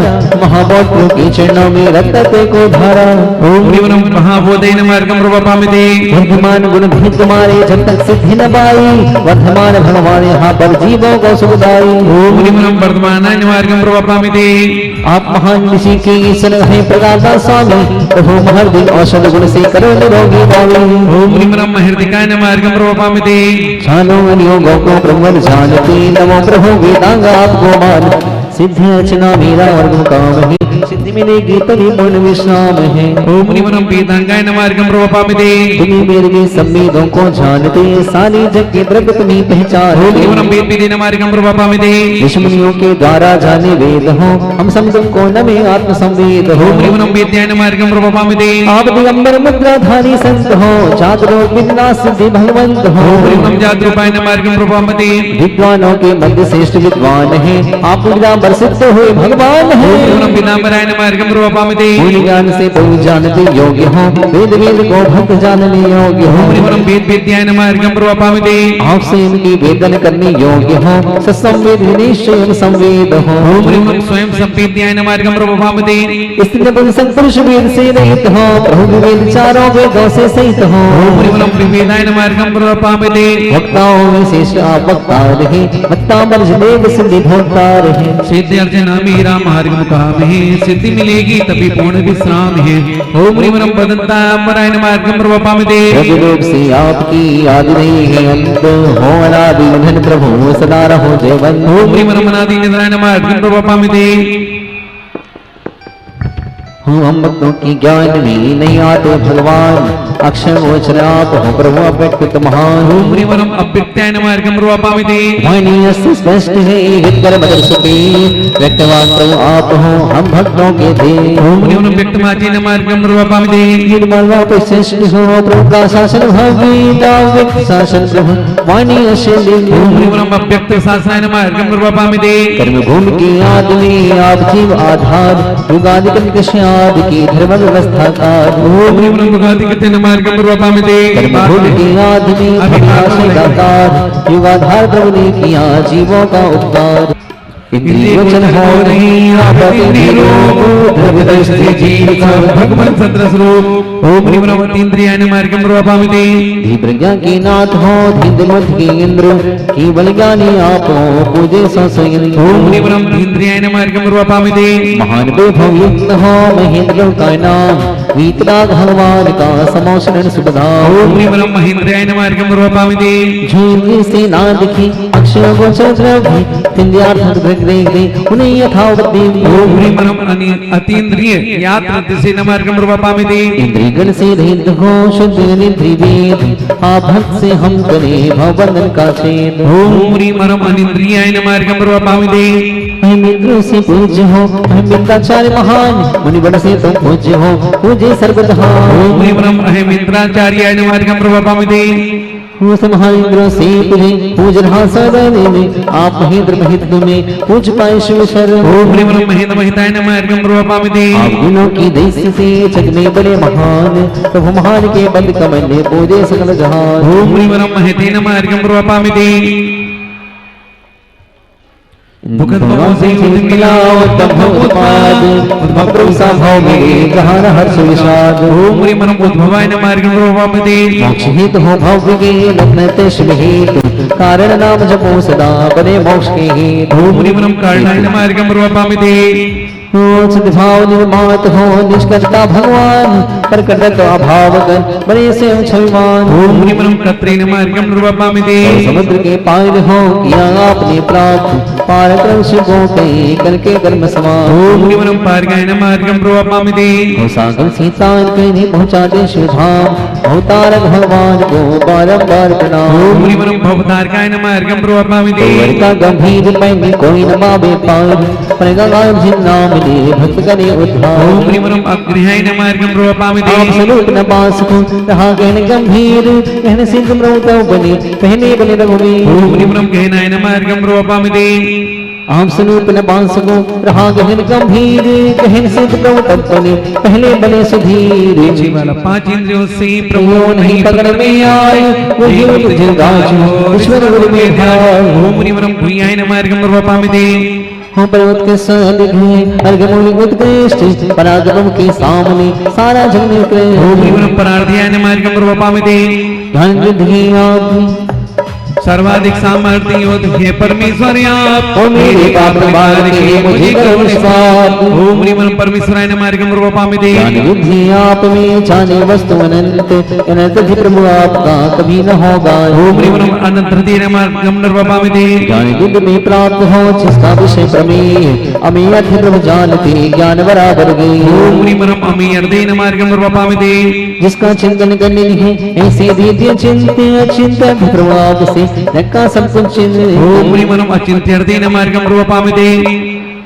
Speaker 6: महाबोध की चरणों में रक्तते को धारा
Speaker 2: ओम ह्रीं ह्रीं महाबोधे नमः अर्घ्यं प्रवपामि
Speaker 6: वर्धमान गुण भी तुम्हारे जब तक सिद्धि न पाई वर्धमान भगवान यहाँ पर जीवों को सुखदाई
Speaker 2: ओम ह्रीं ह्रीं वर्धमानाय नमः अर्घ्यं प्रवपामि
Speaker 6: आप महान ऋषि के ईश्वर है प्रकाशा स्वामी प्रभु महर दिन औषध गुण से करो निरोगी भावी
Speaker 2: ओम ह्रीं ह्रीं महर्दिकाय नमः अर्घ्यं प्रवपामि
Speaker 6: जानो अनियोगों को ब्रह्मन जानते नमो प्रभु वेदांग आपको मान सिद्धि अर्चना मेरा और काम है सिद्धि मिलेगी तभी पूर्ण विश्राम है
Speaker 2: ओम ह्रीं ह्रीं वेदांगाय नमः अर्घ्यं प्रवपामि
Speaker 6: तुम्ही मेरे के संवेदों को जानते सारी जग के द्रव्य तुम्ही पहचान
Speaker 2: ओम ह्रीं ह्रीं वेद नमः अर्घ्यं प्रवपामि
Speaker 6: ऋषिमुनियों के द्वारा जाने वेद हो हम सब तुमको नमे आत्म संवेद हो
Speaker 2: ओम ह्रीं ह्रीं वेद्याय नमः अर्घ्यं प्रवपामि
Speaker 6: आप दिगंबर मुद्राधारी संत हो जागरो बिना सिद्धि भगवंत हो
Speaker 2: ओम ह्रीं ह्रीं जातरूपाय नमः अर्घ्यं प्रवपामि
Speaker 6: विद्वानों के मध्य श्रेष्ठ विद्वान है आप विद्वान सिद्ध हुए भगवान है
Speaker 2: ओम ह्रीं ह्रीं पीताम्बराय नमः अर्घ्यं प्रवपामि
Speaker 6: पूर्ण ज्ञान से प्रभु जानते योग्य हो वेद वेद को भक्त जानने योग्य हो
Speaker 2: ओम ह्रीं ह्रीं वेद वेद्याय नमः अर्घ्यं प्रवपामि
Speaker 6: आपसे इनकी वेदन करने योग्य हो सत्संवेद निश्चय संवेद हो
Speaker 2: ओम ह्रीं ह्रीं स्वयं संवेद्याय नमः अर्घ्यं प्रवपामि
Speaker 6: स्त्री पुरुष वेद से रहित हो प्रभु वेद चारों वेदों से सहित हो
Speaker 2: ओम ह्रीं ह्रीं त्रिवेदाय नमः अर्घ्यं प्रवपामि
Speaker 6: वक्ताओं में श्रेष्ठ आप वक्ता रहे वक्ता बर्ज देव सिद्धि भोक्ता रहे
Speaker 2: सिद्धि अर्चना मेरा मार्ग मुकाम है सिद्धि मिलेगी तभी पूर्ण विश्राम है ओम ह्रीं ह्रीं पदंताम्बराय नमः अर्घ्यं प्रवपामि
Speaker 6: रूप से आपकी आदि नहीं है अंत हो अनादि निधन प्रभु सदा रहो जयवंत
Speaker 2: ओम ह्रीं ह्रीं अनादि निधनाय नमः अर्घ्यं प्रवपामि
Speaker 6: हूँ हम भक्तों की ज्ञान में नहीं आते भगवान अक्षर गोचर आप हो प्रभु अव्यक्त महान
Speaker 2: ओम ह्रीं ह्रीं अव्यक्ताय नमः अर्घ्यं प्रवपामि
Speaker 6: वाणी स्पष्ट है हितकर बदल सुपी व्यक्तवान प्रभु आप हो हम भक्तों के थे
Speaker 2: ओम ह्रीं ह्रीं व्यक्तमाची नमः अर्घ्यं प्रवपामि
Speaker 6: निर्मल श्रेष्ठ हो प्रभु का शासन भगवीता व्यक्त शासन प्रभु वाणी अशेली
Speaker 2: ओम ह्रीं ह्रीं अव्यक्त शासनाय नमः अर्घ्यं प्रवपामि
Speaker 6: कर्म भूमि के आदि आप जीव आधार युगादि आदि की धर्म व्यवस्था का
Speaker 2: ओम ह्रीं ह्रीं युगाधिपते नमः अर्घ्यं प्रवपामि
Speaker 6: कर्म के आदि अभिलाषाकार युगाधार प्रभु ने किया जीवों का उपकार इंद्रियोचन हो नहीं आपत्ति निरोग द्रव्यदृष्टि जीव
Speaker 2: भगवान सत्र स्वरूप ओम ह्रीं ह्रीं तीन्द्रियाय नमः अर्घ्यं प्रवपामि
Speaker 6: धी प्रज्ञा के नाथ हो धिंद मत के इंद्र केवल ज्ञानी आप हो पूजे संसयन
Speaker 2: ओम ह्रीं ह्रीं तीन्द्रियाय नमः अर्घ्यं प्रवपामि
Speaker 6: महान वैभव युक्त हो महेंद्र का नाम वीतराग भगवान का समोषण सुखधाम
Speaker 2: ओम ह्रीं ह्रीं महेंद्राय नमः अर्घ्यं प्रवपामि
Speaker 6: झूठी से ना दिखी अक्षर गोचर द्रव्य तिन्द्रियार्थ उन्हें यथावत
Speaker 2: ओम ह्रीं ह्रीं अतीन्द्रिय यात्र दिशे नमः अर्घ्यं प्रवपामि
Speaker 6: इंद्रियगण से रहित हो शुद्ध निद्रिवेद आप भक्त से हम करे भवबंधन का छेद
Speaker 2: ओम ह्रीं ह्रीं अनिन्द्रियाय नमः अर्घ्यं प्रवपामि
Speaker 6: मित्रों से पूज्य हो मित्राचार्य महान मुनिगण से तुम पूज्य हो पूज्य सर्वधा
Speaker 2: ओम ह्रीं ह्रीं मित्राचार्याय नमः अर्घ्यं प्रवपामि
Speaker 6: महेंद्र से तुझे पूजन सदैव में आप महेंद्र महित में पूज पाए शिव शर
Speaker 2: ओम ह्रीं ह्रीं महेंद्र महिताय नमः अर्घ्यं प्रवपामि
Speaker 6: आप गुणों की दैस्य से जग में बड़े महान प्रभु महान के बंद कमल में पूजे सकल जहान
Speaker 2: ओम ह्रीं ह्रीं महते नमः अर्घ्यं प्रवपामि दुखद भावों से युद्ध मिला उद्धव उत्पाद
Speaker 6: उद्भव प्रोसा भाव में गहन हर्ष विषाद
Speaker 2: ओम ह्रीं परम उद्भवाय नमः अर्घ्यं प्रवापते
Speaker 6: मोक्ष हेतु हो भव्य के लग्न तेष में हेतु कारण नाम जपो सदा बने मोक्ष के हेतु
Speaker 2: ओम ह्रीं परम कारणाय नमः अर्घ्यं प्रवापते
Speaker 6: भाव निर्मात हो निष्कर्ता भगवान प्रकट तो अभाव कर बड़े से छविमान
Speaker 2: ओम ह्रीं परम कर्त्रे नमः अर्घ्यं प्रवापते
Speaker 6: समुद्र के पार हो किया आपने प्राप्त पार कर शिवों के करके कर्म समान
Speaker 2: ओम ह्रीं परम पारगाय नमः अर्घ्यं प्रवापते
Speaker 6: सागर सीता कहीं पहुँचाते शिवधाम अवतार भगवान को बारंबार प्रणाम
Speaker 2: ओम ह्रीं परम भवतारकाय नमः अर्घ्यं प्रवापते
Speaker 6: का गंभीर में कोई न पावे पार पर गंगा जिन नाम ले भक्त करे उद्धार
Speaker 2: ओम ह्रीं परम अग्रहाय नमः अर्घ्यं प्रवापते
Speaker 6: आप स्वरूप न पास को रहा गहन गंभीर गहन सिद्ध प्रभु बने पहले बने रघुवीर
Speaker 2: ओम ह्रीं परम गहनाय नमः अर्घ्यं प्रवापते
Speaker 6: आप स्वरूप न पास को रहा गहन गंभीर गहन सिद्ध प्रभु बने पहले बने सुधीर
Speaker 2: जी वाला पांच इंद्रियों से
Speaker 6: प्रभु
Speaker 2: प्रभु
Speaker 6: नहीं पकड़ में आए वही तुझे राजू ईश्वर गुरु में ध्यान
Speaker 2: ओम ह्रीं परम भूयाय नमः अर्घ्यं प्रवापते
Speaker 6: हो पर्वत के सानिध्य अर्घमूल उत्कृष्ट पराक्रम के सामने सारा जग निकले
Speaker 2: ओम ह्रीं परम परार्ध्याय नमः अर्घ्यं प्रवापते
Speaker 6: धन वृद्धि आप
Speaker 2: सर्वाधिक सामर्थ्य योद्ध हे परमेश्वर आप
Speaker 6: ओ मेरे पाप निवार के मुझे करो निस्वार
Speaker 2: ओम ह्रीं परम परमेश्वराय नमः अर्घ्यं प्रवापते
Speaker 6: ज्ञान बुद्धि आप में जाने वस्तु अनंत अनंत ही प्रभु आपका कभी न होगा
Speaker 2: ओम ह्रीं परम अनंत हृदय नमः अर्घ्यं प्रवापते
Speaker 6: ज्ञान बुद्धि में प्राप्त हो जिसका विषय प्रमेय अमेय प्रभु जानते ज्ञान बराबर गए
Speaker 2: ओम ह्रीं परम अमेय हृदय नमः अर्घ्यं प्रवापते
Speaker 6: जिसका चिंतन करने है ऐसे दिव्य चिंत्य अचिंत्य प्रभु आपसे रखा सब कुछ चिन्ह
Speaker 2: ओम ह्रीं परम अचिंत्य हृदय नमः अर्घ्यं प्रवापते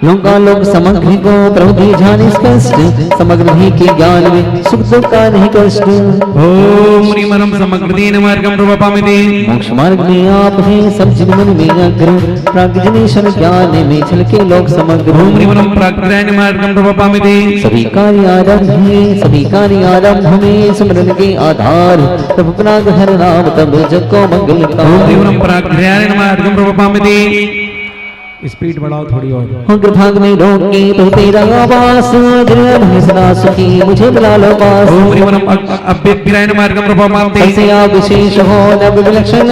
Speaker 6: लोका लोक समग्र को प्रभु दी जाने स्पष्ट समग्र ही के ज्ञान में सुख दुख का नहीं कष्ट
Speaker 2: ओम ह्रीं परम समग्र हृदय नमः अर्घ्यं प्रवापते
Speaker 6: मोक्ष मार्ग में आप हैं सब जीव मन में अग्र प्राज्ञनेश्वर ज्ञान में छलके लोक समग्र
Speaker 2: ओम ह्रीं परम प्राज्ञाय नमः अर्घ्यं प्रवापते
Speaker 6: सभी कार्य आरंभ है सभी कार्य आरंभ में स्मरण के आधार प्रभु प्राग हर नाम तब जग को मंगल
Speaker 2: ओम ह्रीं परम प्राज्ञाय नमः अर्घ्यं प्रवापते स्पीड बढ़ाओ थोड़ी और
Speaker 6: भाग में रोके तो तेरा आवास जय सदा सुखी मुझे बुला लो पास
Speaker 2: ओम ह्रीं परम अभ्युदयाय नमः अर्घ्यं प्रवापते
Speaker 6: ऐसे आप विशेष हो नव विलक्षण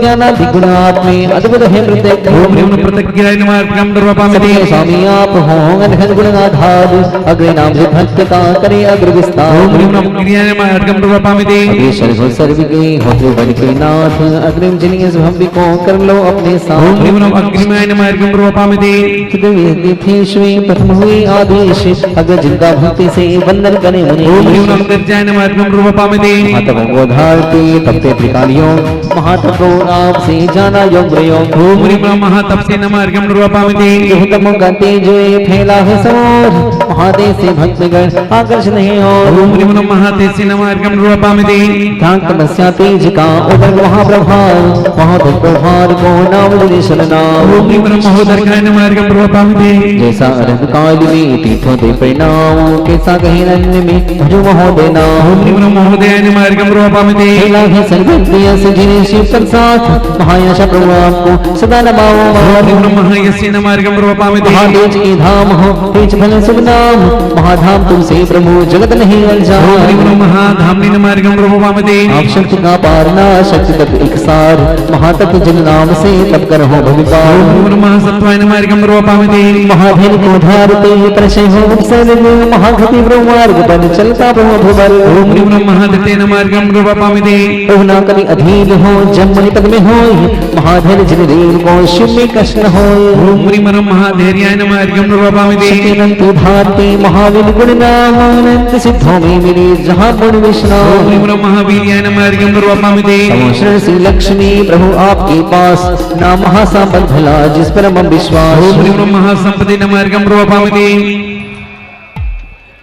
Speaker 6: ज्ञानादि गुण आप में अद्भुत है प्रत्येक
Speaker 2: ओम ह्रीं परम प्रत्यग्राय नमः अर्घ्यं प्रवापते
Speaker 6: स्वामी आप हो अनहद गुण आधार अग्र नाम से भक्त का करे अग्र विस्तार
Speaker 2: ओम ह्रीं परम क्रियाय नमः अर्घ्यं प्रवापते
Speaker 6: अग्रेसर हो सर्व के होते बन के नाथ अग्रिम जिन्हें भव्य को कर लो अपने
Speaker 2: ओम
Speaker 6: साथ
Speaker 2: ह्रीं परम अग्रिमाय नमः अर्घ्यं प्रवापते
Speaker 6: प्रथम हुए आदेश अगर जिनका भक्ति से वंदन करे मुनि
Speaker 2: ओम ह्रीं परम गर्जाय नमः अर्घ्यं प्रवापते
Speaker 6: महातपों को धारते तपते त्रिकालियों महातपों आपसे जाना योग प्रयोग
Speaker 2: ओम ह्रीं परम महातप से नमः अर्घ्यं प्रवापते
Speaker 6: तपों का तेज फैला है समोर महादेव से भक्तगण आकर्षण है और
Speaker 2: ओम ह्रीं परम महातेज से नमः अर्घ्यं प्रवापते
Speaker 6: ध्यान तपस्या तेज का उदर महाप्रभाव महाभक्त प्रभार को नाम जनेश्वर नाम
Speaker 2: ओम ह्रीं परम महोदरकाय नमः अर्घ्यं प्रवापते
Speaker 6: जैसा अरब काल में तीर्थों दे परिणाम कैसा कहीं अन्य में भजो महोदय नाम
Speaker 2: ओम ह्रीं परम महोदयाय नमः अर्घ्यं प्रवापते
Speaker 6: खेला है संगतिया से जिन्हें शिव तक साथ महायशा प्रभु आपको सदा नमाओ
Speaker 2: ओम ह्रीं परम महायस्य नमः अर्घ्यं प्रवापते
Speaker 6: महातेज की धाम हो तेज भले शुभ नाम महाधाम तुमसे प्रभु जगत नहीं अलजा
Speaker 2: ओम ह्रीं परम महाधाम्नि नमः अर्घ्यं प्रवापते
Speaker 6: आप शक्ति का पारना शक्ति तक एक सार महातप जन नाम से तप कर हो भविकार
Speaker 2: ओम ह्रीं परम महासत्वाय नमः अर्घ्यं प्रवापते
Speaker 6: महाधीन को धारते प्रशय हो उपसर्ग महागति ब्रह्म मार्ग पर चलता प्रभु भुवर
Speaker 2: ओम ह्रीं परम महादत्ते नमः अर्घ्यं प्रवापते
Speaker 6: प्रभु ना कभी अधीन हो जब मणि पद में हो महाधीन जिन रेल को शिव में कृष्ण हो
Speaker 2: ओम ह्रीं परम महाधैर्याय नमः अर्घ्यं प्रवापते
Speaker 6: अनंत धारते महावीर गुण नाम अनंत सिद्धों में मिले जहाँ गुण विष्णाम
Speaker 2: ओम ह्रीं परम महावीर्याय नमः अर्घ्यं प्रवापते
Speaker 6: शरण श्री लक्ष्मी प्रभु आपके पास नाम महासापद भला जिस पर हम विश्वास
Speaker 2: ओम ह्रीं परम महासंपदे नमः अर्घ्यं प्रवापते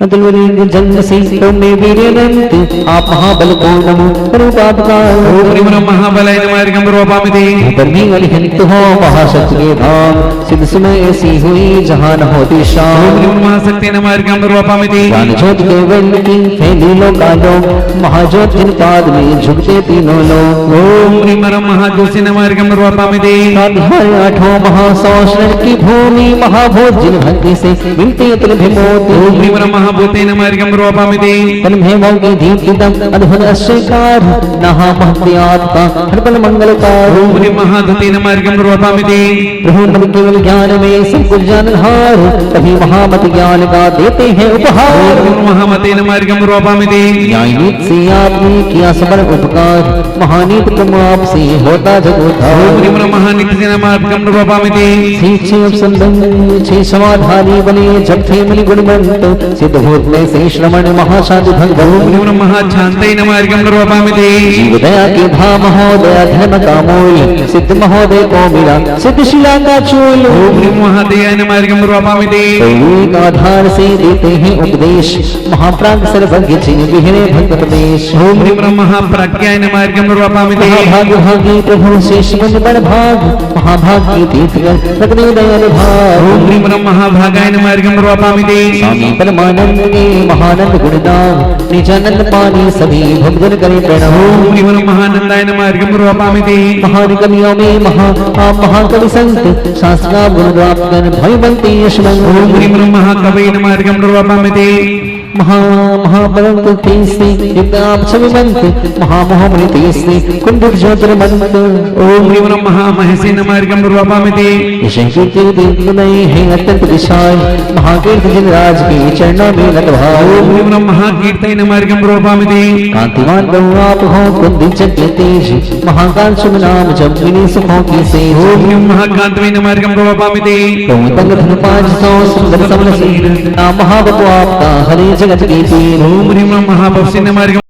Speaker 6: अतुलनीय जन्म से में वीर्यनंत आप महाबल को नमो रूपापकार
Speaker 2: ओम ह्रीं नमः महाबलाय नमः अर्घ्यं रूपामिति
Speaker 6: धर्मी अलिहंत हो महाशक्ति के धाम सिद्ध समय ऐसी हुई जहाँ न होती
Speaker 2: ओम
Speaker 6: शाम
Speaker 2: ह्रीं नमः महाशक्ति नमः अर्घ्यं रूपामिति
Speaker 6: ज्ञान ज्योत के वर्ण की फैली लोकालो महाज्योत जिन पाद में झुकते तीनों लोग
Speaker 2: ओम ह्रीं नमः महाज्योतिषे नमः अर्घ्यं रूपामिति
Speaker 6: स्वाध्याय आठों महासौषण की भूमि महाभूत जिन भक्ति से मिलते अतुल विमोती
Speaker 2: ओम ह्रीं नमः महाभूते नमः अर्घ्यं रूपामिति
Speaker 6: तन भेमों की दीप्तिदम अद्भुत अश्वकार नहा महत्यात का हरपल मंगलकार
Speaker 2: ओम ह्रीं महाधते नमः अर्घ्यं रूपामिति
Speaker 6: प्रभु नम केवल ज्ञान में सब कुछ जानहार तभी महामत ज्ञान का देते हैं
Speaker 2: ओम
Speaker 6: उपहार
Speaker 2: ह्रीं नमः महामते नमः अर्घ्यं रूपामिति
Speaker 6: न्यायनीत से आपने किया समर उपकार महानीत तुम आपसे होता जगोधार
Speaker 2: ओम ह्रीं नमः महानित्य नमः अर्घ्यं रूपामिति
Speaker 6: छे संबंध छे समाधानी बने जब थे मुनि गुणवंत सिद्ध भूत में से श्रवण महाशांति भंग
Speaker 2: ओम ह्रीं नमः महाशांतये नमः अर्घ्यं रूपामिति
Speaker 6: जीव दया के धाम महोदय धर्म का मूल सिद्ध महोदय को मिला सिद्ध शिला का चूल
Speaker 2: ओम ह्रीं नमः महादेवाय नमः अर्घ्यं रूपामिति
Speaker 6: एक आधार से देते हैं उपदेश महाप्राग सर्वज्ञ जिन विहरे भक्त प्रदेश
Speaker 2: ओम ह्रीं नमः महाप्रज्ञाय नमः अर्घ्यं रूपामिति
Speaker 6: महाभाग भागी प्रभु शेष मन बड़ भाग महाभाग की तीर्थ कर प्रकटे दयाल भाग
Speaker 2: ओम ह्रीं नमः महाभागाय नमः अर्घ्यं रूपामिति
Speaker 6: स्वामी परमानंद के महानंद गुणदाम निजानंद पानी सभी भक्तजन करे प्रणव
Speaker 2: ओम ह्रीं नमः महानंदाय नमः अर्घ्यं रूपामिति
Speaker 6: महान कवियों में आप महाकवि संत शास्त्रा गुणरापगन भयवंती यशवंत
Speaker 2: ओम ह्रीं नमः महाकवये नमः अर्घ्यं रूपामिति
Speaker 6: महापरंत तेस्ते युक्त आप छविमंत महामोहमणि तेस्ते कुंडुक ज्योतिर्मंत
Speaker 2: ओम ह्रीं नमः महामहेशे नमः अर्घ्यं रूपामिति
Speaker 6: विषय कीर्ति दीर्घमय है अत्यंत विशाल महाकीर्ति जिन राज के चरणों में लटभाव
Speaker 2: ओम ह्रीं नमः महाकीर्तये नमः अर्घ्यं रूपामिति
Speaker 6: कांतिमान बहु आप हो कुंदी चक्र तेज महाकाल शुभ नाम जब मिली सुखों की से
Speaker 2: ओम ह्रीं महाकांतवे नमः अर्घ्यं रूपामिति
Speaker 6: तंग धन 500 सुंदर समल नाम महाबपु आपका हरे जगत की पीर
Speaker 2: ओम ह्रीं नमः महाभवसे नमः अर्घ्यं